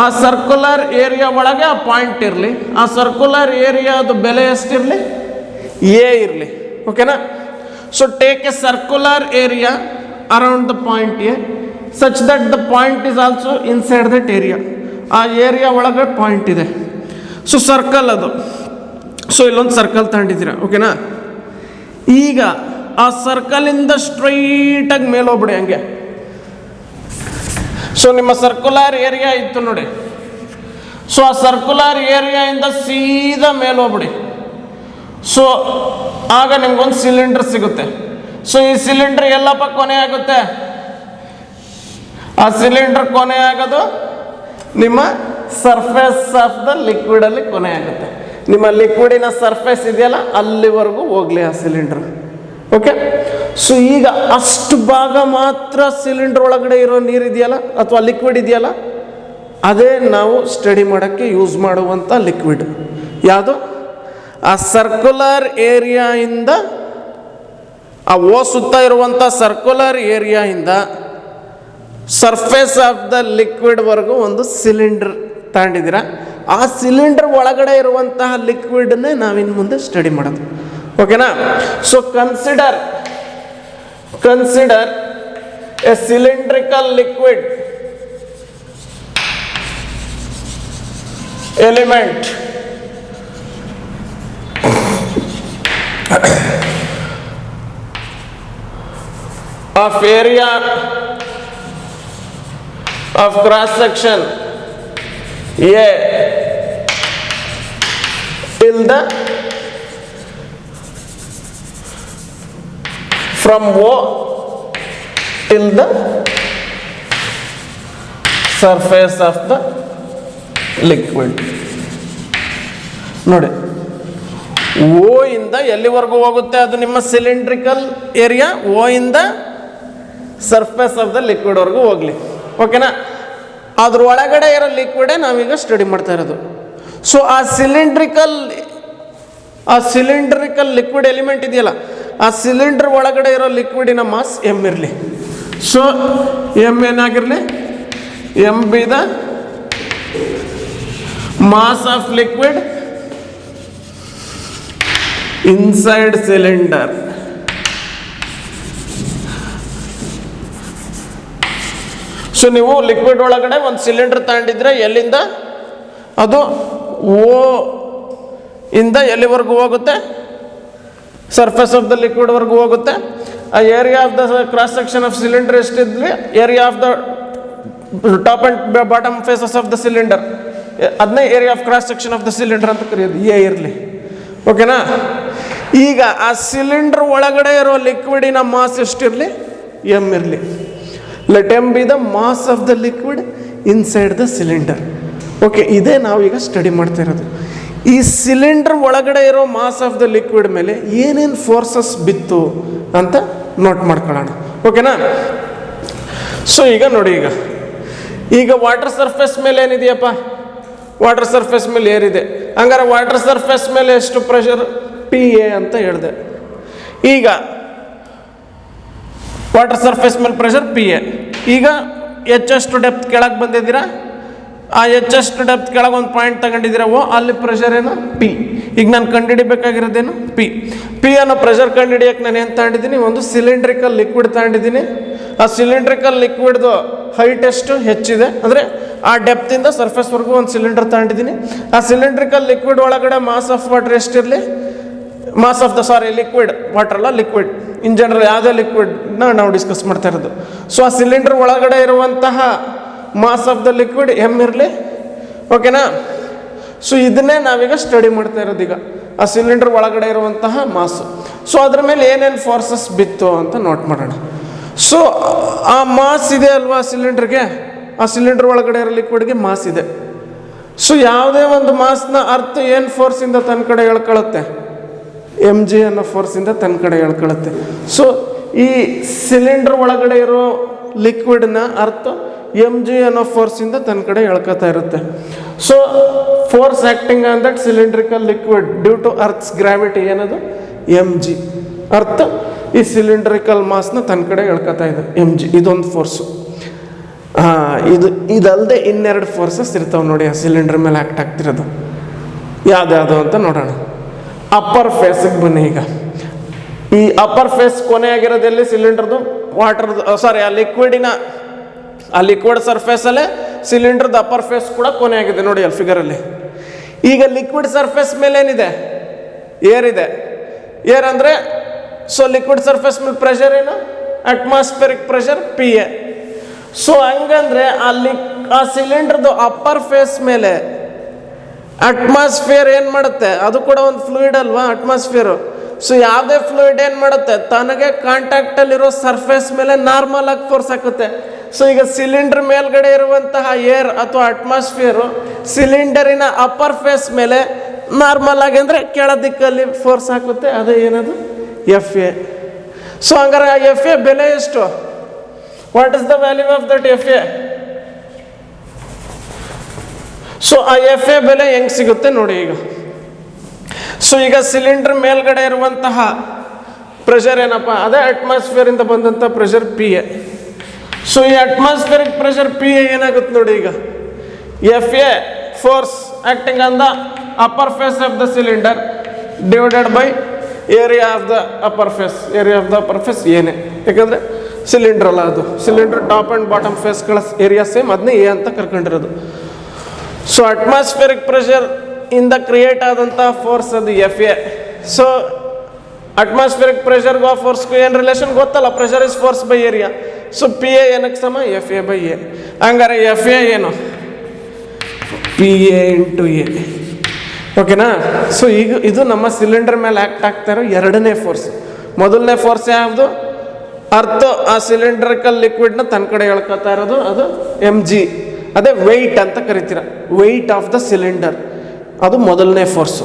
S1: ಆ ಸರ್ಕ್ಯುಲರ್ ಏರಿಯಾ ಒಳಗೆ ಆ ಪಾಯಿಂಟ್ ಇರಲಿ, ಆ ಸರ್ಕ್ಯುಲರ್ ಏರಿಯಾದ ಬೆಲೆ ಎಷ್ಟಿರಲಿ, ಎ ಇರಲಿ. ಓಕೆನಾ? So take A circular area around the point A such that the point is also inside that area. ಆ ಏರಿಯಾ ಒಳಗೆ ಪಾಯಿಂಟ್ ಇದೆ. ಸೊ ಸರ್ಕಲ್ ಅದು. ಸೊ ಇಲ್ಲೊಂದು ಸರ್ಕಲ್ ತಗೊಂಡಿದ್ದೀರಾ. ಓಕೆನಾ? ಈಗ ಆ ಸರ್ಕಲಿಂದ ಸ್ಟ್ರೈಟಾಗಿ ಮೇಲೆ ಹೋಗ್ಬಿಡಿ ಹಂಗೆ. ಸೊ ನಿಮ್ಮ ಸರ್ಕ್ಯುಲರ್ ಏರಿಯಾ ಇತ್ತು ನೋಡಿ. ಸೊ ಆ ಸರ್ಕ್ಯುಲರ್ ಏರಿಯಾಯಿಂದ ಸೀದಾ ಮೇಲೆ ಹೋಗ್ಬಿಡಿ. ಸೊ ಆಗ ನಿಮ್ಗೊಂದು ಸಿಲಿಂಡರ್ ಸಿಗುತ್ತೆ. ಸೊ ಈ ಸಿಲಿಂಡರ್ ಎಲ್ಲಪ್ಪ ಕೊನೆ ಆಗುತ್ತೆ, ಆ ಸಿಲಿಂಡರ್ ಕೊನೆ ಆಗೋದು ನಿಮ್ಮ ಸರ್ಫೇಸ್ ಆಫ್ ದ ಲಿಕ್ವಿಡಲ್ಲಿ ಕೊನೆ ಆಗುತ್ತೆ. ನಿಮ್ಮ ಲಿಕ್ವಿಡಿನ ಸರ್ಫೇಸ್ ಇದೆಯಲ್ಲ ಅಲ್ಲಿವರೆಗೂ ಹೋಗಲಿ ಆ ಸಿಲಿಂಡರ್. ಓಕೆ? ಸೊ ಈಗ ಅಷ್ಟು ಭಾಗ ಮಾತ್ರ ಸಿಲಿಂಡರ್ ಒಳಗಡೆ ಇರೋ ನೀರು ಇದೆಯಲ್ಲ ಅಥವಾ ಲಿಕ್ವಿಡ್ ಇದೆಯಲ್ಲ, ಅದೇ ನಾವು ಸ್ಟಡಿ ಮಾಡೋಕ್ಕೆ ಯೂಸ್ ಮಾಡುವಂಥ ಲಿಕ್ವಿಡ್. ಯಾವುದು? ಆ ಸರ್ಕ್ಯುಲರ್ ಏರಿಯಾಯಿಂದ, ಆ ಓ ಸುತ್ತ ಇರುವಂಥ ಸರ್ಕ್ಯುಲರ್ ಏರಿಯಾಯಿಂದ ಸರ್ಫೇಸ್ ಆಫ್ ದ ಲಿಕ್ವಿಡ್ವರೆಗೂ ಒಂದು ಸಿಲಿಂಡರ್ ತಗೊಂಡಿದ್ದೀರಾ. ಆ ಸಿಲಿಂಡರ್ ಒಳಗಡೆ ಇರುವಂತಹ ಲಿಕ್ವಿಡನ್ನೇ ನಾವಿನ್ನು ಮುಂದೆ ಸ್ಟಡಿ ಮಾಡೋದು. ಓಕೆನಾ? So consider a cylindrical liquid element of area of cross section A till the from O till the surface of the liquid. ನೋಡಿ, ಓ ಇಂದ ಎಲ್ಲಿವರೆಗೂ ಹೋಗುತ್ತೆ? ಅದು ನಿಮ್ಮ ಸಿಲಿಂಡ್ರಿಕಲ್ ಏರಿಯಾ. ಓ ಇಂದ ಸರ್ಫೇಸ್ ಆಫ್ ದ ಲಿಕ್ವಿಡ್ ವರೆಗೂ ಹೋಗ್ಲಿ. ಓಕೆನಾ? ಅದ್ರ ಒಳಗಡೆ ಇರೋ ಲಿಕ್ವಿಡೇ ನಾವೀಗ ಸ್ಟಡಿ ಮಾಡ್ತಾ ಇರೋದು. ಸೊ ಆ ಸಿಲಿಂಡ್ರಿಕಲ್ ಲಿಕ್ವಿಡ್ ಎಲಿಮೆಂಟ್ ಇದೆಯಲ್ಲ, ಆ ಸಿಲಿಂಡರ್ ಒಳಗಡೆ ಇರೋ ಲಿಕ್ವಿಡಿನ ಮಾಸ್ ಎಮ್ ಇರಲಿ. ಸೊ ಎಮ್ ಏನಾಗಿರಲಿ? M be the mass of liquid inside cylinder. So ನೀವು ಲಿಕ್ವಿಡ್ ಒಳಗಡೆ ಒಂದು ಸಿಲಿಂಡರ್ ತಗೊಂಡಿದ್ರೆ ಎಲ್ಲಿಂದ ಅದು ಓ ಇಂದ ಎಲ್ಲಿವರೆಗೂ ಹೋಗುತ್ತೆ? ಸರ್ಫೇಸ್ ಆಫ್ ದ ಲಿಕ್ವಿಡ್ ವರೆಗೂ ಹೋಗುತ್ತೆ. ಆ area of the cross section of cylinder ಎಷ್ಟಿದ್ವಿ? Area of the top and bottom faces of the cylinder, ಅದನ್ನೇ area of cross section of the cylinder ಅಂತ ಕರೆಯೋದು. ಎ ಇರಲಿ. ಓಕೆನಾ? ಈಗ ಆ ಸಿಲಿಂಡರ್ ಒಳಗಡೆ ಇರೋ ಲಿಕ್ವಿಡಿನ ಮಾಸ್ ಎಷ್ಟಿರಲಿ? ಎಮ್ ಇರಲಿ. Let M be the mass of the liquid inside the cylinder. Okay, ಇದೇ ನಾವೀಗ ಸ್ಟಡಿ ಮಾಡ್ತಾ ಇರೋದು. ಈ ಸಿಲಿಂಡರ್ ಒಳಗಡೆ ಇರೋ ಮಾಸ್ ಆಫ್ ದ ಲಿಕ್ವಿಡ್ ಮೇಲೆ ಏನೇನು ಫೋರ್ಸಸ್ ಬಿತ್ತು ಅಂತ ನೋಟ್ ಮಾಡ್ಕೊಳ್ಳೋಣ. ಓಕೆನಾ? ಸೊ ಈಗ ನೋಡಿ, ಈಗ ವಾಟರ್ ಸರ್ಫೇಸ್ ಮೇಲೆ ಏನಿದೆಯಪ್ಪ? ವಾಟರ್ ಸರ್ಫೇಸ್ ಮೇಲೆ ಏರಿದೆ. ಹಂಗಾರೆ ವಾಟರ್ ಸರ್ಫೇಸ್ ಮೇಲೆ ಎಷ್ಟು ಪ್ರೆಷರ್? ಪಿ ಎ ಅಂತ ಹೇಳಿದೆ. ಈಗ ವಾಟರ್ ಸರ್ಫೇಸ್ ಮೇಲೆ ಪ್ರೆಷರ್ ಪಿ ಎ. ಈಗ ಹೆಚ್ಚೆಷ್ಟು ಡೆಪ್ತ್ ಕೆಳಗೆ ಬಂದಿದ್ದೀರಾ? ಆ ಹೆಚ್ಚೆಷ್ಟು ಡೆಪ್ತ್ ಕೆಳಗೆ ಒಂದು ಪಾಯಿಂಟ್ ತಗೊಂಡಿದ್ದೀರಾ, ಓ, ಅಲ್ಲಿ ಪ್ರೆಷರ್ ಏನು? ಪಿ. ಈಗ ನಾನು ಕಂಡುಹಿಡಿಬೇಕಾಗಿರೋದೇನು? ಪಿ ಅನ್ನೋ ಪ್ರೆಷರ್ ಕಂಡುಹಿಡಿಯೋಕೆ ನಾನು ಏನು ತಗೊಂಡಿದ್ದೀನಿ? ಒಂದು ಸಿಲಿಂಡ್ರಿಕಲ್ ಲಿಕ್ವಿಡ್ ತಗೊಂಡಿದ್ದೀನಿ. ಆ ಸಿಲಿಂಡ್ರಿಕಲ್ ಲಿಕ್ವಿಡ್ದು ಹೈಟ್ ಎಷ್ಟು? ಹೆಚ್ಚಿದೆ, ಅಂದರೆ ಆ ಡೆಪ್ತಿಂದ ಸರ್ಫೇಸ್ವರೆಗೂ ಒಂದು ಸಿಲಿಂಡರ್ ತಗೊಂಡಿದ್ದೀನಿ. ಆ ಸಿಲಿಂಡ್ರಿಕಲ್ ಲಿಕ್ವಿಡ್ ಒಳಗಡೆ ಮಾಸ್ ಆಫ್ ವಾಟರ್ ಎಷ್ಟಿರಲಿ? Mass of the liquid, water ಅಲ್ಲ, ಲಿಕ್ವಿಡ್ ಇನ್ ಜನರಲ್, ಯಾವುದೇ ಲಿಕ್ವಿಡ್ನ ನಾವು ಡಿಸ್ಕಸ್ ಮಾಡ್ತಾ ಇರೋದು. ಸೊ ಆ ಸಿಲಿಂಡರ್ ಒಳಗಡೆ ಇರುವಂತಹ mass of the liquid M ಇರಲಿ. ಓಕೆನಾ? ಸೊ ಇದನ್ನೇ ನಾವೀಗ ಸ್ಟಡಿ ಮಾಡ್ತಾ ಇರೋದು. ಈಗ ಆ ಸಿಲಿಂಡರ್ ಒಳಗಡೆ ಇರುವಂತಹ ಮಾಸು. ಸೊ ಅದ್ರ ಮೇಲೆ ಏನೇನು ಫೋರ್ಸಸ್ ಬಿತ್ತು ಅಂತ ನೋಟ್ ಮಾಡೋಣ. ಸೊ ಆ ಮಾಸ್ ಇದೆ ಅಲ್ವಾ ಸಿಲಿಂಡರ್ಗೆ, ಆ ಸಿಲಿಂಡರ್ ಒಳಗಡೆ ಇರೋ ಲಿಕ್ವಿಡ್ಗೆ ಮಾಸ್ ಇದೆ. ಸೊ ಯಾವುದೇ ಒಂದು ಮಾಸ್ನ ಅರ್ಥ ಏನು ಫೋರ್ಸಿಂದ ತನ್ನ ಕಡೆ ಎಳ್ಕೊಳ್ಳುತ್ತೆ? ಎಮ್ ಜಿ ಅನ್ನೋ ಫೋರ್ಸಿಂದ ತನ್ನ ಕಡೆ ಎಳ್ಕೊಳ್ಳುತ್ತೆ. ಸೊ ಈ ಸಿಲಿಂಡರ್ ಒಳಗಡೆ ಇರೋ ಲಿಕ್ವಿಡ್ನ ಅರ್ಥ ಎಮ್ ಜಿ ಅನ್ನೋ ಫೋರ್ಸಿಂದ ತನ್ನ ಕಡೆ ಎಳ್ಕೊತಾ ಇರುತ್ತೆ. So force acting on that cylindrical liquid due to earth's gravity ಏನದು? M G. ಅರ್ಥ ಈ ಸಿಲಿಂಡ್ರಿಕಲ್ ಮಾಸ್ನ ತನ್ನ ಕಡೆ ಎಳ್ಕೊತಾ ಇದೆ, ಎಮ್ ಜಿ. ಇದೊಂದು ಫೋರ್ಸು. ಇದಲ್ಲದೆ ಇನ್ನೆರಡು ಫೋರ್ಸಸ್ ಇರ್ತಾವೆ ನೋಡಿ ಆ ಸಿಲಿಂಡರ್ ಮೇಲೆ ಆ್ಯಕ್ಟ್ ಆಗ್ತಿರೋದು. ಯಾವ್ದು ಅಂತ ನೋಡೋಣ. ಅಪ್ಪರ್ ಫೇಸಿಗೆ ಬನ್ನಿ. ಈಗ ಈ ಅಪ್ಪರ್ ಫೇಸ್ ಕೊನೆ ಆಗಿರೋದೆಲ್ಲಿ? ಸಿಲಿಂಡರ್ದು ವಾಟರ್ದು ಆ ಲಿಕ್ವಿಡ್ ಸರ್ಫೇಸಲ್ಲೇ ಸಿಲಿಂಡರ್ದು ಅಪ್ಪರ್ ಫೇಸ್ ಕೂಡ ಕೊನೆ ಆಗಿದೆ ನೋಡಿ ಅಲ್ಲಿ ಫಿಗರಲ್ಲಿ. ಈಗ ಲಿಕ್ವಿಡ್ ಸರ್ಫೇಸ್ ಮೇಲೆ ಏನಿದೆ? ಏರ್ ಇದೆ. ಏರ್ ಅಂದರೆ ಸೊ ಲಿಕ್ವಿಡ್ ಸರ್ಫೇಸ್ ಮೇಲೆ ಪ್ರೆಷರ್ ಏನು? Atmospheric pressure P A. So ಹಂಗಂದ್ರೆ ಆ ಸಿಲಿಂಡರ್ದು ಅಪ್ಪರ್ ಫೇಸ್ ಮೇಲೆ ಅಟ್ಮಾಸ್ಫಿಯರ್ ಏನು ಮಾಡುತ್ತೆ? ಅದು ಕೂಡ ಒಂದು ಫ್ಲೂಯಿಡ್ ಅಲ್ವಾ ಅಟ್ಮಾಸ್ಫಿಯರು. ಸೊ ಯಾವುದೇ ಫ್ಲೂಯಿಡ್ ಏನು ಮಾಡುತ್ತೆ? ತನಗೆ ಕಾಂಟ್ಯಾಕ್ಟಲ್ಲಿರೋ ಸರ್ಫೇಸ್ ಮೇಲೆ ನಾರ್ಮಲ್ ಆಗಿ ಫೋರ್ಸ್ ಹಾಕುತ್ತೆ. ಸೊ ಈಗ ಸಿಲಿಂಡರ್ ಮೇಲ್ಗಡೆ ಇರುವಂತಹ ಏರ್ ಅಥವಾ ಅಟ್ಮಾಸ್ಫಿಯರು ಸಿಲಿಂಡರಿನ ಅಪ್ಪರ್ ಫೇಸ್ ಮೇಲೆ ನಾರ್ಮಲ್ ಆಗಿ ಅಂದರೆ ಕೆಳ ದಿಕ್ಕಲ್ಲಿ ಫೋರ್ಸ್ ಹಾಕುತ್ತೆ. ಅದೇ ಏನದು? F A. ಸೊ ಹಂಗಾರೆ ಆ ಎಫ್ ಎ ಬೆಲೆ ಎಷ್ಟು? What is the value of that F A? So ಆ ಎಫ್ ಎ ಬೆಲೆ ಹೆಂಗೆ ಸಿಗುತ್ತೆ ನೋಡಿ ಈಗ. ಸೊ ಈಗ ಸಿಲಿಂಡರ್ ಮೇಲ್ಗಡೆ ಇರುವಂತಹ ಪ್ರೆಷರ್ ಏನಪ್ಪ? ಅದೇ ಅಟ್ಮಾಸ್ಫಿಯರಿಂದ ಬಂದಂಥ ಪ್ರೆಷರ್ ಪಿ ಎ. ಸೊ ಈ ಅಟ್ಮಾಸ್ಫಿಯರಿಕ್ ಪ್ರೆಷರ್ ಪಿ ಎ ಏನಾಗುತ್ತೆ ನೋಡಿ ಈಗ. F A force acting on the upper face of the cylinder divided by area of the upper face. Area of the upper face ಏನೇ, ಯಾಕಂದರೆ ಸಿಲಿಂಡರ್ ಅಲ್ಲ ಅದು. ಸಿಲಿಂಡರ್ ಟಾಪ್ ಆ್ಯಂಡ್ ಬಾಟಮ್ ಫೇಸ್ಗಳ ಏರಿಯಾ ಸೇಮ್, ಅದನ್ನೇ ಎ ಅಂತ ಕರ್ಕೊಂಡಿರೋದು. ಸೊ ಅಟ್ಮಾಸ್ಫಿಯರಿಕ್ ಪ್ರೆಷರ್ ಇಂದ ಕ್ರಿಯೇಟ್ ಆದಂಥ ಫೋರ್ಸ್ ಅದು ಎಫ್ ಎ. ಸೊ ಅಟ್ಮಾಸ್ಫಿಯರಿಕ್ ಪ್ರೆಷರ್ಗೂ ಆ ಫೋರ್ಸ್ಗೂ ಏನು ರಿಲೇಷನ್ ಗೊತ್ತಲ್ಲ? Pressure is force by area. So P A ಏನಕ್ಕೆ ಸಮ? F A by A. ಹಂಗಾರೆ ಎಫ್ ಎ ಏನು? P A into A. ಓಕೆನಾ? ಸೊ ಈಗ ಇದು ನಮ್ಮ ಸಿಲಿಂಡರ್ ಮೇಲೆ ಆ್ಯಕ್ಟ್ ಆಗ್ತಾ ಇರೋ ಎರಡನೇ ಫೋರ್ಸ್. ಮೊದಲನೇ ಫೋರ್ಸ್ ಯಾವುದು? ಅರ್ಥ ಆ ಸಿಲಿಂಡ್ರಿಕಲ್ ಲಿಕ್ವಿಡ್ನ ತನ್ನ ಕಡೆ ಎಳ್ಕೊತಾ ಇರೋದು ಅದು mg. ಅದೇ ವೆಯ್ಟ್ ಅಂತ ಕರಿತೀರ, ವೆಯ್ಟ್ ಆಫ್ ದ ಸಿಲಿಂಡರ್. ಅದು ಮೊದಲನೇ ಫೋರ್ಸು.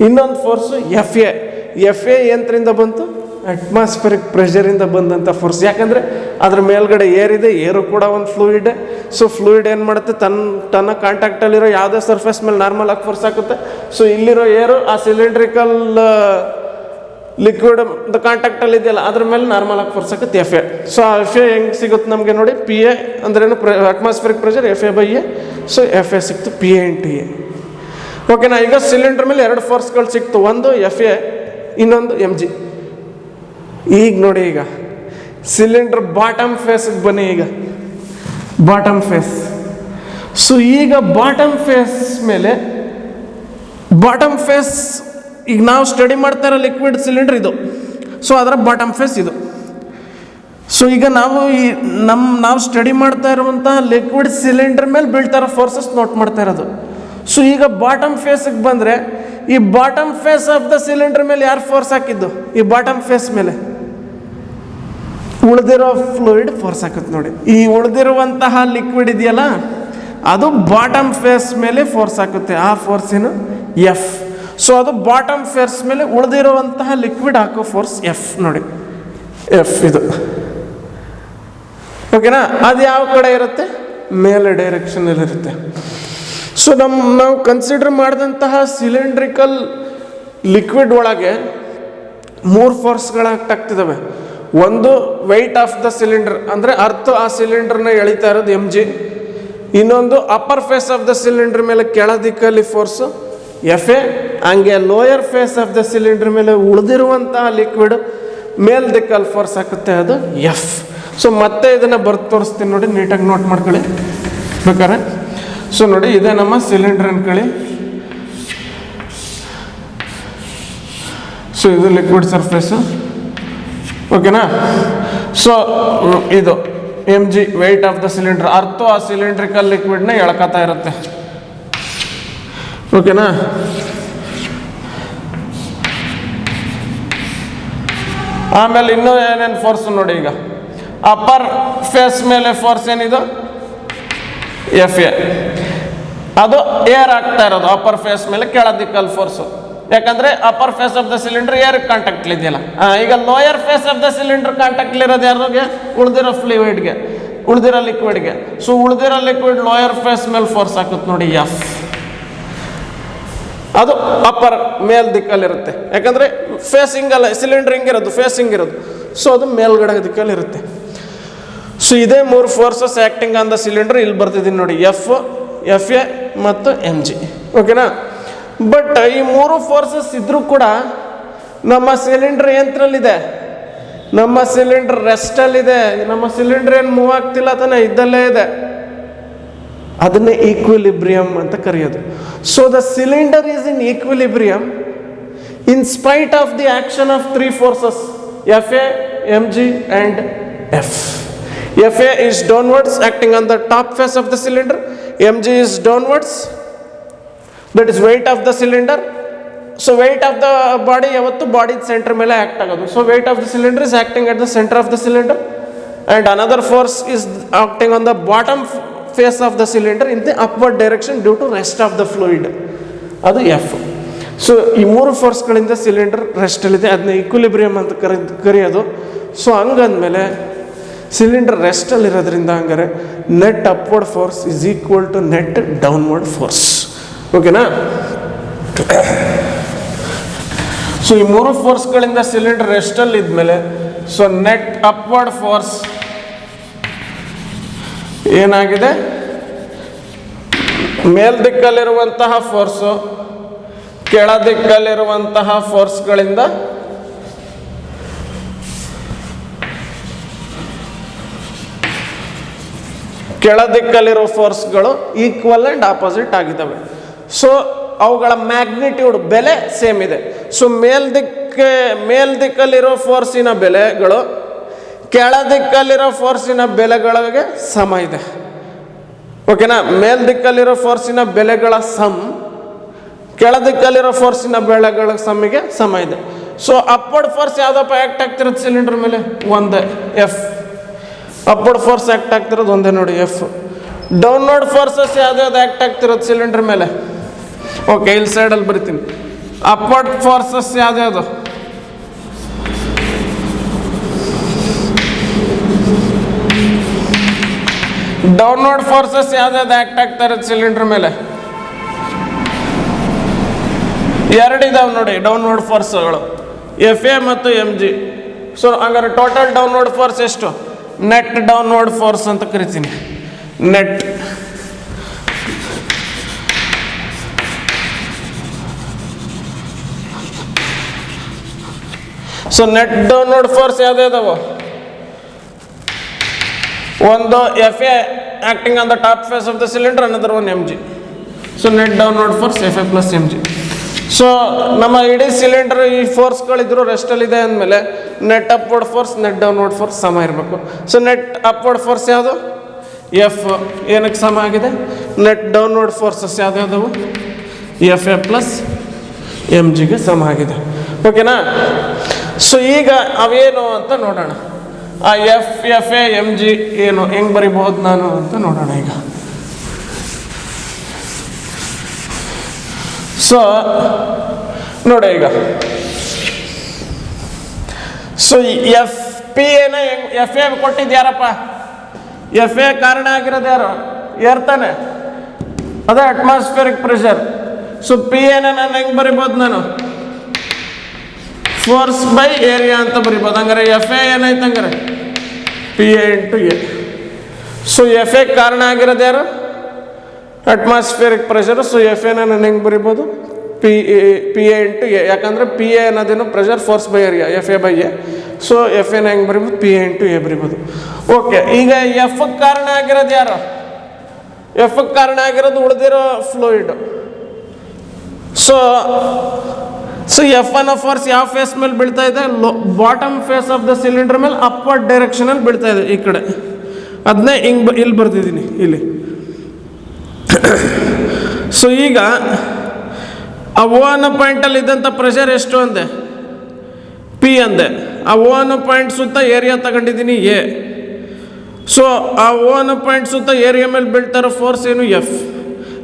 S1: ಇನ್ನೊಂದು ಫೋರ್ಸು ಎಫ್ ಎ ಯಂತ್ರದಿಂದ ಬಂತು, ಅಟ್ಮಾಸ್ಫಿರಿಕ್ ಪ್ರೆಷರಿಂದ ಬಂದಂಥ ಫೋರ್ಸ್. ಯಾಕಂದರೆ ಅದ್ರ ಮೇಲ್ಗಡೆ ಏರಿದೆ, ಏರು ಕೂಡ ಒಂದು ಫ್ಲೂಯಿಡ್. ಸೊ ಫ್ಲೂಯಿಡ್ ಏನು ಮಾಡುತ್ತೆ, ತನ್ನ ಕಾಂಟ್ಯಾಕ್ಟಲ್ಲಿರೋ ಯಾವುದೇ ಸರ್ಫೇಸ್ ಮೇಲೆ ನಾರ್ಮಲ್ ಆಗಿ ಫೋರ್ಸ್ ಹಾಕುತ್ತೆ. ಸೊ ಇಲ್ಲಿರೋ ಏರು ಆ ಸಿಲಿಂಡ್ರಿಕಲ್ ಲಿಕ್ವಿಡ್ ಕಾಂಟ್ಯಾಕ್ಟಲ್ಲಿ ಇದೆಯಲ್ಲ ಅದ್ರ ಮೇಲೆ ನಾರ್ಮಲ್ ಆಗಿ ಫೋರ್ಸ್ ಹಾಕುತ್ತೆ ಎಫ್ ಎ. ಸೊ ಆ ಎಫ್ ಎ ಹೆಂಗೆ ಸಿಗುತ್ತೆ ನಮಗೆ ನೋಡಿ, ಪಿ ಎ ಅಂದ್ರೇನು, atmospheric pressure, F A by A. So F A ಸಿಕ್ತು, ಪಿ ಎ ಇಂಟು ಎ. ಓಕೆನಾ. ಈಗ ಸಿಲಿಂಡರ್ ಮೇಲೆ 2 ಫೋರ್ಸ್ಗಳು ಸಿಕ್ತು, ಒಂದು ಎಫ್ ಎ, ಇನ್ನೊಂದು mg. ಈಗ ನೋಡಿ, ಈಗ ಸಿಲಿಂಡರ್ ಬಾಟಮ್ ಫೇಸ್ಗೆ ಬನ್ನಿ. ಈಗ ಬಾಟಮ್ ಫೇಸ್. ಸೊ ಈಗ ಬಾಟಮ್ ಫೇಸ್ ಮೇಲೆ, ಬಾಟಮ್ ಫೇಸ್ ಈಗ ನಾವು ಸ್ಟಡಿ ಮಾಡ್ತಾ ಇರೋ ಲಿಕ್ವಿಡ್ ಸಿಲಿಂಡರ್ ಇದು. ಸೊ ಅದರ ಬಾಟಮ್ ಫೇಸ್ ಇದು. ಸೊ ಈಗ ನಾವು ಸ್ಟಡಿ ಮಾಡ್ತಾ ಇರುವಂಥ ಲಿಕ್ವಿಡ್ ಸಿಲಿಂಡರ್ ಮೇಲೆ ಬೀಳ್ತಾ ಇರೋ ಫೋರ್ಸಸ್ ನೋಟ್ ಮಾಡ್ತಾ ಇರೋದು. ಸೊ ಈಗ ಬಾಟಮ್ ಫೇಸ್ಗೆ ಬಂದರೆ, ಈ bottom face of the cylinder ಮೇಲೆ ಯಾರು ಫೋರ್ಸ್ ಹಾಕಿದ್ದು? ಈ ಬಾಟಮ್ ಫೇಸ್ ಮೇಲೆ ಉಳಿದಿರೋ ಫ್ಲೂಯಿಡ್ ಫೋರ್ಸ್ ಹಾಕುತ್ತೆ ನೋಡಿ. ಈ ಉಳಿದಿರುವಂತಹ ಲಿಕ್ವಿಡ್ ಇದೆಯಲ್ಲ, ಅದು ಬಾಟಮ್ ಫೇಸ್ ಮೇಲೆ ಫೋರ್ಸ್ ಹಾಕುತ್ತೆ. ಆ ಫೋರ್ಸ್ ಏನು? ಎಫ್. ಸೊ ಅದು ಬಾಟಮ್ ಫೇಸ್ ಮೇಲೆ ಉಳಿದಿರುವಂತಹ ಲಿಕ್ವಿಡ್ ಹಾಕೋ ಫೋರ್ಸ್ ಎಫ್ ನೋಡಿ, ಎಫ್ ಇದು. ಓಕೆನಾ. ಅದು ಯಾವ ಕಡೆ ಇರುತ್ತೆ? ಮೇಲೆ ಡೈರೆಕ್ಷನಲ್ಲಿ ಇರುತ್ತೆ. ಸೊ ನಾವು ಕನ್ಸಿಡರ್ ಮಾಡಿದಂತಹ ಸಿಲಿಂಡ್ರಿಕಲ್ ಲಿಕ್ವಿಡ್ ಒಳಗೆ 3 ಫೋರ್ಸ್ಗಳಾಗ್ತಿದ್ದಾವೆ. ಒಂದು ವೆಯ್ಟ್ ಆಫ್ ದ ಸಿಲಿಂಡರ್, ಅಂದರೆ ಅರ್ಥ ಆ ಸಿಲಿಂಡರ್ನ ಎಳಿತಾ ಇರೋದು mg. ಇನ್ನೊಂದು upper face of the cylinder ಮೇಲೆ ಕೆಳ ದಿಕ್ಕಲ್ಲಿ ಫೋರ್ಸು ಎಫ್ ಎ. ಹಂಗೆ lower face of the cylinder ಮೇಲೆ ಉಳಿದಿರುವಂತಹ ಲಿಕ್ವಿಡ್ ಮೇಲ್ ದಿಕ್ಕಲ್ಲಿ ಫೋರ್ಸ್ ಹಾಕುತ್ತೆ, ಅದು ಎಫ್. ಸೊ ಮತ್ತೆ ಇದನ್ನು ಬರ್ದು ತೋರಿಸ್ತೀನಿ ನೋಡಿ, ನೀಟಾಗಿ ನೋಟ್ ಮಾಡ್ಕೊಳ್ಳಿ ಬೇಕಾರೆ. ಸೊ ನೋಡಿ, ಇದೇ ನಮ್ಮ ಸಿಲಿಂಡರ್ ಅನ್ಕೊಳ್ಳಿ. ಸೊ ಇದು ಲಿಕ್ವಿಡ್ ಸರ್ಫೇಸು. ಓಕೆನಾ. ಸೊ ಇದು mg, weight of the cylinder. ಅರ್ಥ ಆ ಸಿಲಿಂಡ್ರಿಕಲ್ ಲಿಕ್ವಿಡ್ನ ಎಳ್ಕೊತಾ ಇರುತ್ತೆ. ಓಕೆನಾ. ಆಮೇಲೆ ಇನ್ನೂ ಏನೇನು ಫೋರ್ಸ್ ನೋಡಿ. ಈಗ ಅಪ್ಪರ್ ಫೇಸ್ ಮೇಲೆ ಫೋರ್ಸ್ ಏನಿದು? F A. ಅದು ಏರ್ ಆಗ್ತಾ ಇರೋದು ಅಪ್ಪರ್ ಫೇಸ್ ಮೇಲೆ, ಕೆಳ ದಿಕ್ಕಲ್ಲಿ ಫೋರ್ಸು. ಯಾಕಂದರೆ upper face of the cylinder air ಕಾಂಟ್ಯಾಕ್ಟ್ಲಿ ಇದೆಯಲ್ಲ. ಈಗ lower face of the cylinder ಕಾಂಟ್ಯಾಕ್ಟ್ಲಿರೋದು ಯಾರಿಗೆ? ಉಳಿದಿರೋ ಫ್ಲೂಯಿಡ್ಗೆ, ಉಳಿದಿರೋ ಲಿಕ್ವಿಡ್ಗೆ. ಸೊ ಉಳಿದಿರೋ ಲಿಕ್ವಿಡ್ ಲೋಯರ್ ಫೇಸ್ ಮೇಲೆ ಫೋರ್ಸ್ ಹಾಕುತ್ತೆ ನೋಡಿ, ಎಫ್. ಅದು ಅಪ್ಪರ್ ಮೇಲ್ ದಿಕ್ಕಲ್ಲಿರುತ್ತೆ. ಯಾಕಂದರೆ ಫೇಸಿಂಗ್ ಅಲ್ಲ, ಸಿಲಿಂಡರ್ ಹಿಂಗಿರೋದು, ಫೇಸಿಂಗ್ ಇರೋದು. ಸೊ ಅದು ಮೇಲ್ಗಡೆ ದಿಕ್ಕಲ್ಲಿರುತ್ತೆ. ಸೊ ಇದೇ 3 forces acting on the cylinder ಇಲ್ಲಿ ಬರ್ತಿದ್ದೀನಿ ನೋಡಿ, ಎಫ್ ಎ ಮತ್ತು mg. ಓಕೆನಾ. ಬಟ್ ಈ 3 ಫೋರ್ಸಸ್ ಇದ್ರೂ ಕೂಡ ನಮ್ಮ ಸಿಲಿಂಡರ್ ಯಂತ್ರಲ್ಲಿದೆ, ನಮ್ಮ ಸಿಲಿಂಡರ್ ರೆಸ್ಟಲ್ಲಿದೆ, ನಮ್ಮ ಸಿಲಿಂಡರ್ ಏನು ಮೂವ್ ಆಗ್ತಿಲ್ಲ ತಾನೆ, ಇದ್ದಲ್ಲೇ ಇದೆ. ಅದನ್ನೇ ಈಕ್ವಿಲಿಬ್ರಿಯಮ್ ಅಂತ ಕರೆಯೋದು. So the cylinder is in equilibrium in spite of the action of 3 forces, F A, mg and F. F A is downwards acting on the top face of the cylinder, mg is downwards, that is weight of the cylinder. So weight of the body ಯಾವತ್ತು ಬಾಡಿ ಸೆಂಟರ್ ಮೇಲೆ ಆ್ಯಕ್ಟ್ ಆಗೋದು. So weight of the cylinder is acting at the center of the cylinder and another force is acting on the bottom face of the cylinder in the upward direction due to rest of the fluid, ಅದು ಎಫ್. ಸೊ ಈ 3 ಫೋರ್ಸ್ಗಳಿಂದ ಸಿಲಿಂಡರ್ ರೆಸ್ಟಲ್ಲಿದೆ, ಅದನ್ನ ಈಕ್ವಿಲಿಬ್ರಿಯಮ್ ಅಂತ ಕರೆಯೋದು. ಸೊ ಹಂಗಂದಮೇಲೆ ಸಿಲಿಂಡರ್ ರೆಸ್ಟಲ್ಲಿರೋದ್ರಿಂದ ಹಂಗಾರೆ net upward force is equal to net downward force. ಓಕೆನಾ. ಸೊ ಈ 3 ಫೋರ್ಸ್ಗಳಿಂದ ಸಿಲಿಂಡರ್ ರೆಸ್ಟಲ್ಲಿ ಇದ್ಮೇಲೆ, ಸೊ ನೆಟ್ ಅಪ್ವರ್ಡ್ ಫೋರ್ಸ್ ಏನಾಗಿದೆ? ಮೇಲ್ ದಿಕ್ಕಲ್ಲಿರುವಂತಹ ಫೋರ್ಸು ಕೆಳ ದಿಕ್ಕಲ್ಲಿರುವಂತಹ ಫೋರ್ಸ್ಗಳಿಂದ ಕೆಳ ದಿಕ್ಕಲ್ಲಿರೋ ಫೋರ್ಸ್ಗಳು ಈಕ್ವಲ್ ಆ್ಯಂಡ್ ಆಪೋಸಿಟ್ ಆಗಿದ್ದಾವೆ. ಸೊ ಅವುಗಳ ಮ್ಯಾಗ್ನಿಟ್ಯೂಡ್ ಬೆಲೆ ಸೇಮ್ ಇದೆ. ಸೊ ಮೇಲ್ದಿಕ್ಕಲ್ಲಿರೋ ಫೋರ್ಸಿನ ಬೆಲೆಗಳು ಕೆಳ ದಿಕ್ಕಲ್ಲಿರೋ ಫೋರ್ಸಿನ ಬೆಲೆಗಳಿಗೆ ಸಮ ಇದೆ. ಓಕೆನಾ. ಮೇಲ್ದಿಕ್ಕಲ್ಲಿರೋ ಫೋರ್ಸಿನ ಬೆಲೆಗಳ ಸಮ್ ಕೆಳ ದಿಕ್ಕಲ್ಲಿರೋ ಫೋರ್ಸಿನ ಬೆಲೆಗಳ ಸಮ್ಮಿಗೆ ಸಮ ಇದೆ. ಸೊ ಅಪ್ವರ್ಡ್ ಫೋರ್ಸ್ ಯಾವುದಪ್ಪ ಆ್ಯಕ್ಟ್ ಆಗ್ತಿರೋದು ಸಿಲಿಂಡರ್ ಮೇಲೆ? ಒಂದೇ, ಎಫ್. ಅಪ್ವರ್ಡ್ ಫೋರ್ಸ್ ಆ್ಯಕ್ಟ್ ಆಗ್ತಿರೋದು ಒಂದೇ ನೋಡಿ, ಎಫ್. ಡೌನ್ವರ್ಡ್ ಫೋರ್ಸಸ್ ಯಾವ್ದು ಆ್ಯಕ್ಟ್ ಆಗ್ತಿರೋದು ಸಿಲಿಂಡರ್ ಮೇಲೆ? ಓಕೆ, ಇಲ್ಲಿ ಸೈಡಲ್ಲಿ ಬರಿತೀನಿ. ಅಪ್ವರ್ಡ್ ಫೋರ್ಸಸ್ ಯಾವ್ದು? ಡೌನ್ವರ್ಡ್ ಫೋರ್ಸಸ್ ಯಾವ್ದು ಆ್ಯಕ್ಟ್ ಆಗ್ತಾ ಇರೋದು ಸಿಲಿಂಡರ್ ಮೇಲೆ? ಎರಡಿದಾವೆ ನೋಡಿ ಡೌನ್ವರ್ಡ್ ಫೋರ್ಸ್ಗಳು, ಎಫ್ ಎ ಮತ್ತು ಎಮ್ ಜಿ. ಸೊ ಹಂಗಾರೆ ಟೋಟಲ್ ಡೌನ್ವರ್ಡ್ ಫೋರ್ಸ್ ಎಷ್ಟು? ನೆಟ್ ಡೌನ್ವರ್ಡ್ ಫೋರ್ಸ್ ಅಂತ ಕರಿತೀನಿ, net. So net downward force ಯಾವ್ದಾವ? ಒಂದು F A acting on the top face of the cylinder, another one M G. So net downward force F A plus M G. So ನಮ್ಮ ಇಡೀ ಸಿಲಿಂಡರ್ ಈ ಫೋರ್ಸ್ಗಳಿದ್ರು ರೆಸ್ಟಲ್ಲಿದೆ ಅಂದಮೇಲೆ net upward force net downward force ಸಮ ಇರಬೇಕು. ಸೊ ನೆಟ್ ಅಪ್ವರ್ಡ್ ಫೋರ್ಸ್ ಯಾವುದು? ಎಫ್. ಏನಕ್ಕೆ ಸಮ ಆಗಿದೆ? ನೆಟ್ ಡೌನ್ವರ್ಡ್ ಫೋರ್ಸಸ್ ಯಾವ್ದಾವು? ಎಫ್ ಎ ಪ್ಲಸ್ ಎಮ್ ಜಿಗೆ ಸಮ ಆಗಿದೆ. ಓಕೆನಾ? ಸೊ ಈಗ ಅವೇನು ಅಂತ ನೋಡೋಣ. ಆ ಎಫ್ ಎ ಎಮ್ ಜಿ ಏನು ಹೆಂಗೆ ಬರಿಬಹುದು ನಾನು ಅಂತ ನೋಡೋಣ ಈಗ. ಸೊ ನೋಡಿ ಈಗ, ಸೊ ಎಫ್ ಪಿ ಏನ ಎಫ್ ಎ ಕೊಟ್ಟಿದ್ದು ಯಾರಪ್ಪ? ಎಫ್ ಎ ಕಾರಣ ಆಗಿರೋದು ಯಾರು? ಏರ್ತಾನೆ, ಅದೇ ಅಟ್ಮಾಸ್ಫಿಯರಿಕ್ ಪ್ರೆಷರ್. ಸೊ ಪಿ ಏನ ನಾನು ಹೆಂಗೆ ಬರಿಬೋದು? ನಾನು ಫೋರ್ಸ್ ಬೈ ಏರಿಯಾ ಅಂತ ಬರಿಬೋದು. ಹಂಗಾರೆ ಎಫ್ ಎ ಏನಾಯ್ತು? ಹಂಗಾರೆ P A into A. So F A ಕಾರಣ ಆಗಿರೋದು ಯಾರು? Atmospheric pressure. ಸೊ ಎಫ್ ಎನ ನಾನು ಹೆಂಗೆ ಬರಿಬೋದು? P A into A. ಯಾಕಂದರೆ ಪಿ ಎ ಅನ್ನೋದೇನು pressure, force by area, F A by A. So F ಎನ ಹೆಂಗೆ ಬರಿಬೋದು? ಪಿ ಎ ಇಂಟು ಎ ಬರಿಬೋದು. ಓಕೆ, ಈಗ ಎಫ್ ಕಾರಣ ಆಗಿರೋದು ಯಾರು? ಎಫ್ ಕಾರಣ ಆಗಿರೋದು ಉಳಿದಿರೋ ಫ್ಲೂಯಿಡ್. ಸೊ ಎಫ್ ಅನ್ನೋ ಫೋರ್ಸ್ ಯಾವ ಫೇಸ್ ಮೇಲೆ ಬೀಳ್ತಾ ಇದೆ? Bottom face of the cylinder ಮೇಲೆ ಅಪ್ವರ್ಡ್ ಡೈರೆಕ್ಷನಲ್ಲಿ ಬೀಳ್ತಾ ಇದೆ ಈ ಕಡೆ. ಅದನ್ನೇ ಹಿಂಗೆ ಇಲ್ಲಿ ಬರ್ತಿದ್ದೀನಿ ಇಲ್ಲಿ. ಸೊ ಈಗ ಆ ಓ ಅನ್ನೋ ಪಾಯಿಂಟಲ್ಲಿ ಇದ್ದಂಥ ಪ್ರೆಷರ್ ಎಷ್ಟು ಅಂದೆ? ಪಿ ಅಂದೆ. ಆ ಓ ಅನ್ನೋ ಪಾಯಿಂಟ್ ಸುತ್ತ ಏರಿಯಾ ತಗೊಂಡಿದ್ದೀನಿ ಎ. ಸೊ ಆ ಓ ಅನ್ನೋ ಪಾಯಿಂಟ್ ಸುತ್ತ ಏರಿಯಾ ಮೇಲೆ ಬೀಳ್ತಾ ಇರೋ ಫೋರ್ಸ್ ಏನು? ಎಫ್.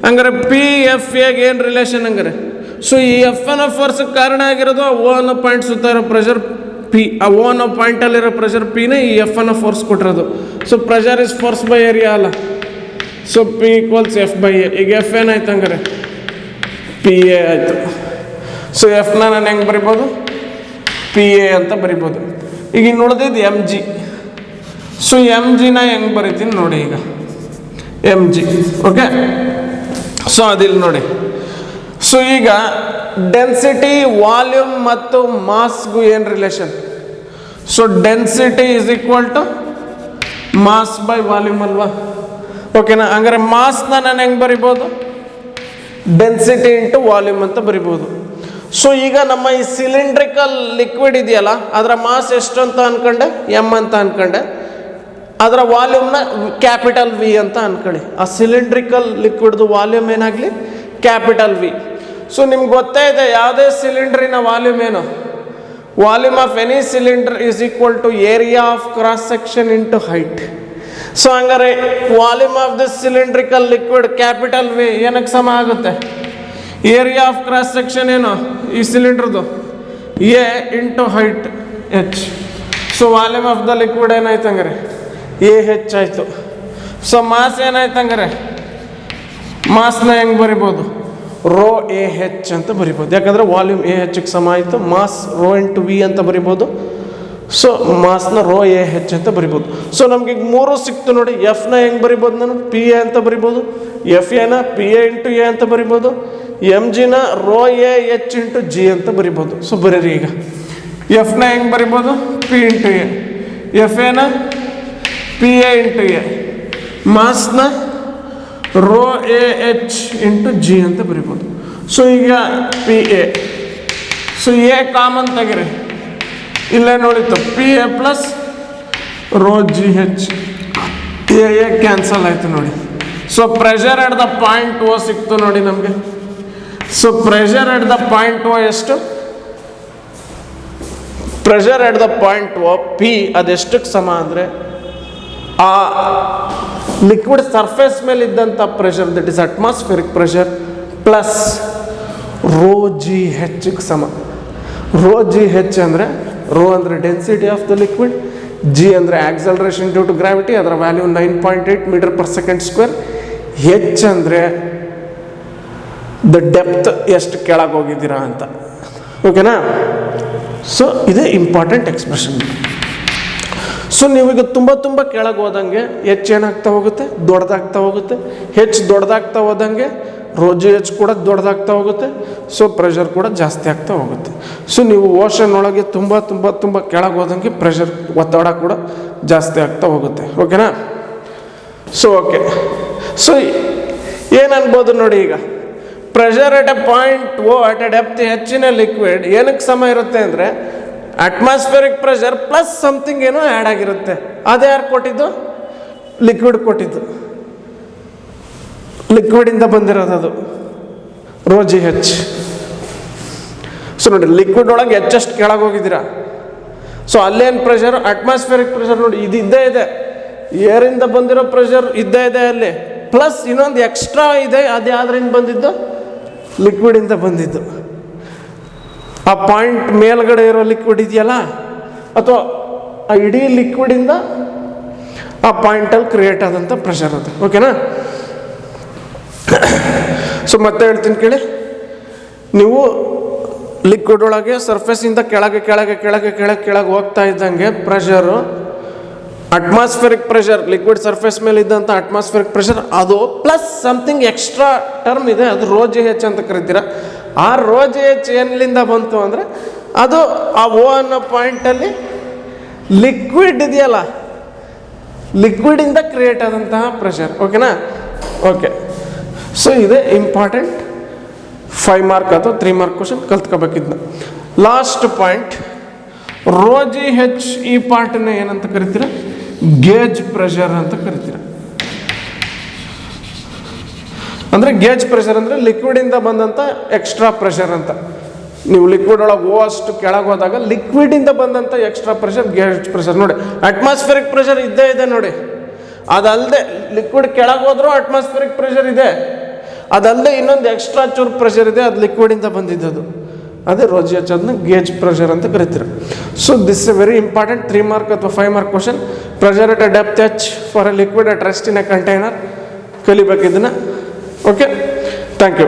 S1: ಹಂಗಾರೆ ಪಿ ಎಫ್ ಎಗೆ ಏನು ರಿಲೇಷನ್ ಹಂಗಾರೆ? ಸೊ ಈ ಎಫ್ ಅನ್ನೋ ಫೋರ್ಸ್ಗೆ ಕಾರಣ ಆಗಿರೋದು ಆ ಓ ಅನ್ನೋ ಪಾಯಿಂಟ್ ಸುತ್ತ ಇರೋ ಪ್ರೆಷರ್ ಪಿ. ಆ ಓ ಅನ್ನೋ ಪಾಯಿಂಟಲ್ಲಿರೋ ಪ್ರೆಷರ್ ಪಿನೇ ಈ ಎಫ್ ಅನ್ನೋ ಫೋರ್ಸ್ ಕೊಟ್ಟಿರೋದು. So pressure is force by area ಅಲ್ಲ. So P equals F by A. ಈಗ ಎಫ್ ಏನಾಯ್ತು? ಹಂಗಾರೆ ಪಿ ಎ ಆಯಿತು. ಸೊ ಎಫ್ನ ನಾನು ಹೆಂಗೆ ಬರಿಬೋದು? ಪಿ ಎ ಅಂತ ಬರಿಬೋದು. ಈಗ ಇನ್ನು ಉಳಿದಿದ್ದು ಎಮ್ ಜಿ. ಸೊ ಎಮ್ ಜಿನ ಹೆಂಗೆ ಬರಿತೀನಿ ನೋಡಿ ಈಗ, ಎಮ್ ಜಿ. ಓಕೆ, ಸೊ ಅದಿಲ್ಲಿ ನೋಡಿ. ಸೊ ಈಗ ಡೆನ್ಸಿಟಿ, ವಾಲ್ಯೂಮ್ ಮತ್ತು ಮಾಸ್ಗೂ ಏನು relation? So density is equal to mass by volume ಅಲ್ವಾ? ಓಕೆನಾ? ಹಂಗಾರೆ ಮಾಸ್ನ ನಾನು ಹೆಂಗೆ ಬರಿಬೋದು? ಡೆನ್ಸಿಟಿ ಇಂಟು ವಾಲ್ಯೂಮ್ ಅಂತ ಬರಿಬೋದು. ಸೊ ಈಗ ನಮ್ಮ ಈ ಸಿಲಿಂಡ್ರಿಕಲ್ ಲಿಕ್ವಿಡ್ ಇದೆಯಲ್ಲ, ಅದರ ಮಾಸ್ ಎಷ್ಟು ಅಂತ ಅನ್ಕೊಂಡೆ? ಎಮ್ ಅಂತ ಅನ್ಕೊಂಡೆ. ಅದರ ವಾಲ್ಯೂಮ್ನ ಕ್ಯಾಪಿಟಲ್ ವಿ ಅಂತ ಅನ್ಕೊಳ್ಳಿ. ಆ ಸಿಲಿಂಡ್ರಿಕಲ್ ಲಿಕ್ವಿಡ್ದು ವಾಲ್ಯೂಮ್ ಏನಾಗಲಿ? Capital V. ಸೊ ನಿಮ್ಗೆ ಗೊತ್ತೇ ಇದೆ ಯಾವುದೇ ಸಿಲಿಂಡ್ರಿನ ವಾಲ್ಯೂಮ್ ಏನು? Volume of any cylinder is equal to area of cross section into height. So ಹಂಗಾರೆ volume of this cylindrical liquid capital V ಏನಕ್ಕೆ ಸಮ ಆಗುತ್ತೆ? ಏರಿಯಾ ಆಫ್ ಕ್ರಾಸ್ ಸೆಕ್ಷನ್ ಏನು ಈ ಸಿಲಿಂಡ್ರದು? A into height H. So volume of the liquid ಏನಾಯ್ತು ಹಂಗಾರೆ? ಎ ಹೆಚ್ ಆಯಿತು. ಸೊ ಮಾಸ್ ಏನಾಯ್ತು ಹಂಗಾರೆ? ಮಾಸ್ನ ಹೆಂಗೆ ಬರಿಬೋದು? ರೋ ಎ ಹೆಚ್ ಅಂತ ಬರಿಬೋದು. ಯಾಕಂದರೆ ವಾಲ್ಯೂಮ್ ಎ ಹೆಚ್ಗೆ ಸಮ ಆಯಿತು. ಮಾಸ್ ರೋ ಇಂಟು ವಿ ಅಂತ ಬರಿಬೋದು. ಸೊ ಮಾಸ್ನ ರೋ ಎ ಹೆಚ್ ಅಂತ ಬರಿಬೋದು. ಸೊ ನಮ್ಗೆ ಈಗ ಮೂರು ಸಿಕ್ತು ನೋಡಿ. ಎಫ್ನ ಹೆಂಗೆ ಬರಿಬೋದು? ನಾನು ಪಿ ಎ ಅಂತ ಬರಿಬೋದು. ಎಫ್ ಎನ ಪಿ ಎ ಇಂಟು ಎ ಅಂತ ಬರಿಬೋದು. ಎಮ್ ಜಿನ rho A H into G ಅಂತ ಬರಿಬೋದು. ಸೊ ಬರೀರಿ ಈಗ ಎಫ್ನ ಹೆಂಗೆ ಬರಿಬೋದು? P into A. ಎಫ್ ಎನ ಪಿ ಎ ಇಂಟು ಎ. ಮಾಸ್ನ rho A H into G ಅಂತ ಬರಿಬೋದು. ಸೊ ಈಗ P A. So A common ತೆಗಿರಿ, ಇಲ್ಲೇ ನೋಡಿತ್ತು P A plus rho G H. A cancel ಆಯಿತು ನೋಡಿ. So pressure at the point O ಸಿಕ್ತು ನೋಡಿ ನಮಗೆ. So pressure at the point ಓ ಎಷ್ಟು? Pressure at the point P ಅದೆಷ್ಟಕ್ಕೆ ಸಮ ಅಂದರೆ ಆ ಲಿಕ್ವಿಡ್ ಸರ್ಫೇಸ್ ಮೇಲೆ ಇದ್ದಂಥ pressure, that is atmospheric pressure plus rho G ಹೆಚ್ಚಿಗೆ ಸಮ. ರೋ ಜಿ ಹೆಚ್ ಅಂದರೆ, ರೋ ಅಂದರೆ density of the liquid, G ಅಂದರೆ ಆಕ್ಸಲರೇಷನ್ ಡ್ಯೂ ಟು ಗ್ರಾವಿಟಿ, ಅದರ value 9.8 metre per second square. H ಅಂದರೆ ದ ಡೆಪ್ತ್ ಎಷ್ಟು ಕೆಳಗೆ ಹೋಗಿದ್ದೀರಾ ಅಂತ. ಓಕೆನಾ? ಸೊ ಇದೇ ಇಂಪಾರ್ಟೆಂಟ್ ಎಕ್ಸ್ಪ್ರೆಷನ್. ಸೊ ನೀವೀಗ ತುಂಬ ಕೆಳಗೆ ಹೋದಂಗೆ ಹೆಚ್ಚು ಏನಾಗ್ತಾ ಹೋಗುತ್ತೆ, ದೊಡ್ಡದಾಗ್ತಾ ಹೋಗುತ್ತೆ. ಹೆಚ್ಚು ದೊಡ್ಡದಾಗ್ತಾ ಹೋದಂಗೆ ರೋಜಿ ಹೆಚ್ಚು ಕೂಡ ದೊಡ್ಡದಾಗ್ತಾ ಹೋಗುತ್ತೆ. ಸೊ ಪ್ರೆಷರ್ ಕೂಡ ಜಾಸ್ತಿ ಆಗ್ತಾ ಹೋಗುತ್ತೆ. ಸೊ ನೀವು ಓಷನ್ ಒಳಗೆ ತುಂಬ ಕೆಳಗೆ ಹೋದಂಗೆ ಪ್ರೆಷರ್, ಒತ್ತಡ ಕೂಡ ಜಾಸ್ತಿ ಆಗ್ತಾ ಹೋಗುತ್ತೆ. ಓಕೆನಾ? So okay. ಸೊ ಏನು ಅನ್ಬೋದು ನೋಡಿ, ಈಗ pressure at a point O at a depth ಹೆಚ್ಚಿನ ಲಿಕ್ವಿಡ್ ಏನಕ್ಕೆ ಸಮ ಇರುತ್ತೆ ಅಂದರೆ ಅಟ್ಮಾಸ್ಫಿಯರಿಕ್ ಪ್ರೆಷರ್ ಪ್ಲಸ್ ಸಮಥಿಂಗ್ ಏನೋ ಆ್ಯಡ್ ಆಗಿರುತ್ತೆ. ಅದೇ ಯಾರು ಕೊಟ್ಟಿದ್ದು? ಲಿಕ್ವಿಡ್ ಕೊಟ್ಟಿದ್ದು, ಲಿಕ್ವಿಡಿಂದ ಬಂದಿರೋದು ಅದು ರೋ ಜಿ ಹೆಚ್. ಸೊ ನೋಡಿ, ಲಿಕ್ವಿಡ್ ಒಳಗೆ ಹೆಚ್ಚಷ್ಟು ಕೆಳಗೆ ಹೋಗಿದ್ದೀರಾ. ಸೊ ಅಲ್ಲೇನು ಪ್ರೆಷರ್, ಅಟ್ಮಾಸ್ಫಿಯರಿಕ್ ಪ್ರೆಷರ್ ನೋಡಿ ಇದು ಇದ್ದೇ ಇದೆ, ಏರಿಂದ ಬಂದಿರೋ ಪ್ರೆಷರ್ ಇದ್ದೇ ಇದೆ ಅಲ್ಲಿ, ಪ್ಲಸ್ ಇನ್ನೊಂದು ಎಕ್ಸ್ಟ್ರಾ ಇದೆ. ಅದು ಯಾವ್ದ್ರಿಂದ ಬಂದಿದ್ದು? ಲಿಕ್ವಿಡಿಂದ ಬಂದಿದ್ದು. ಆ ಪಾಯಿಂಟ್ ಮೇಲ್ಗಡೆ ಇರೋ ಲಿಕ್ವಿಡ್ ಇದೆಯಲ್ಲ, ಅಥವಾ ಆ ಇಡೀ ಲಿಕ್ವಿಡಿಂದ ಆ ಪಾಯಿಂಟಲ್ಲಿ ಕ್ರಿಯೇಟ್ ಆದಂಥ ಪ್ರೆಷರ್ ಅದು. ಓಕೆನಾ? ಸೊ ಮತ್ತೆ ಹೇಳ್ತೀನಿ ಕೇಳಿ, ನೀವು ಲಿಕ್ವಿಡ್ ಒಳಗೆ ಸರ್ಫೇಸಿಂದ ಕೆಳಗೆ ಹೋಗ್ತಾ ಇದ್ದಂಗೆ pressure, atmospheric pressure, liquid surface ಮೇಲೆ ಇದ್ದಂಥ ಅಟ್ಮಾಸ್ಫಿಯರಿಕ್ ಪ್ರೆಷರ್ ಅದು ಪ್ಲಸ್ ಸಮಥಿಂಗ್ ಎಕ್ಸ್ಟ್ರಾ ಟರ್ಮ್ ಇದೆ, ಅದು ರೋ ಜಿ ಹೆಚ್ ಅಂತ ಕರಿತೀರ. ಆ ರೋ ಜಿ ಹೆಚ್ ಎಲ್ಲಿಂದ ಬಂತು ಅಂದರೆ ಅದು ಆ ಓ ಅನ್ನೋ ಪಾಯಿಂಟಲ್ಲಿ ಲಿಕ್ವಿಡ್ ಇದೆಯಲ್ಲ, ಲಿಕ್ವಿಡಿಂದ ಕ್ರಿಯೇಟ್ ಆದಂತಹ ಪ್ರೆಷರ್. ಓಕೆನಾ? ಓಕೆ. ಸೊ ಇದೇ ಇಂಪಾರ್ಟೆಂಟ್ 5 ಮಾರ್ಕ್ ಅಥವಾ 3 ಮಾರ್ಕ್ ಕ್ವಶನ್ ಕಲ್ತ್ಕೋಬೇಕಿದ್ನ. Last point, rho G H ಈ ಪಾರ್ಟನ್ನ ಏನಂತ ಕರಿತೀರ? ಗೇಜ್ ಪ್ರೆಷರ್ ಅಂತ ಕರಿತೀರ. ಅಂದರೆ ಗೇಜ್ ಪ್ರೆಷರ್ ಅಂದರೆ ಲಿಕ್ವಿಡಿಂದ ಬಂದಂಥ ಎಕ್ಸ್ಟ್ರಾ ಪ್ರೆಷರ್ ಅಂತ. ನೀವು ಲಿಕ್ವಿಡ್ ಒಳಗೆ ಅಷ್ಟು ಕೆಳಗೆ ಹೋದಾಗ ಲಿಕ್ವಿಡಿಂದ ಬಂದಂಥ ಎಕ್ಸ್ಟ್ರಾ ಪ್ರೆಷರ್ ಗೇಜ್ ಪ್ರೆಷರ್. ನೋಡಿ, ಅಟ್ಮಾಸ್ಫಿಯರಿಕ್ ಪ್ರೆಷರ್ ಇದ್ದೇ ಇದೆ ನೋಡಿ, ಅದಲ್ಲದೆ ಲಿಕ್ವಿಡ್ ಕೆಳಗೆ ಹೋದ್ರೂ ಅಟ್ಮಾಸ್ಫಿಯರಿಕ್ ಪ್ರೆಷರ್ ಇದೆ, ಅದಲ್ಲದೆ ಇನ್ನೊಂದು ಎಕ್ಸ್ಟ್ರಾ ಚೂರು ಪ್ರೆಷರ್ ಇದೆ, ಅದು ಲಿಕ್ವಿಡಿಂದ ಬಂದಿದ್ದದು. ಅದೇ ರೋ ಜಿ ಹೆಚ್, ಅದನ್ನ ಗೇಜ್ ಪ್ರೆಷರ್ ಅಂತ ಕರಿತೀರ. So this a very important 3 mark ಅಥವಾ 5 mark question. Pressure at a depth H for a liquid at rest in a container. ಕಲಿಬೇಕಿದ್ದನ್ನ. Okay, thank you.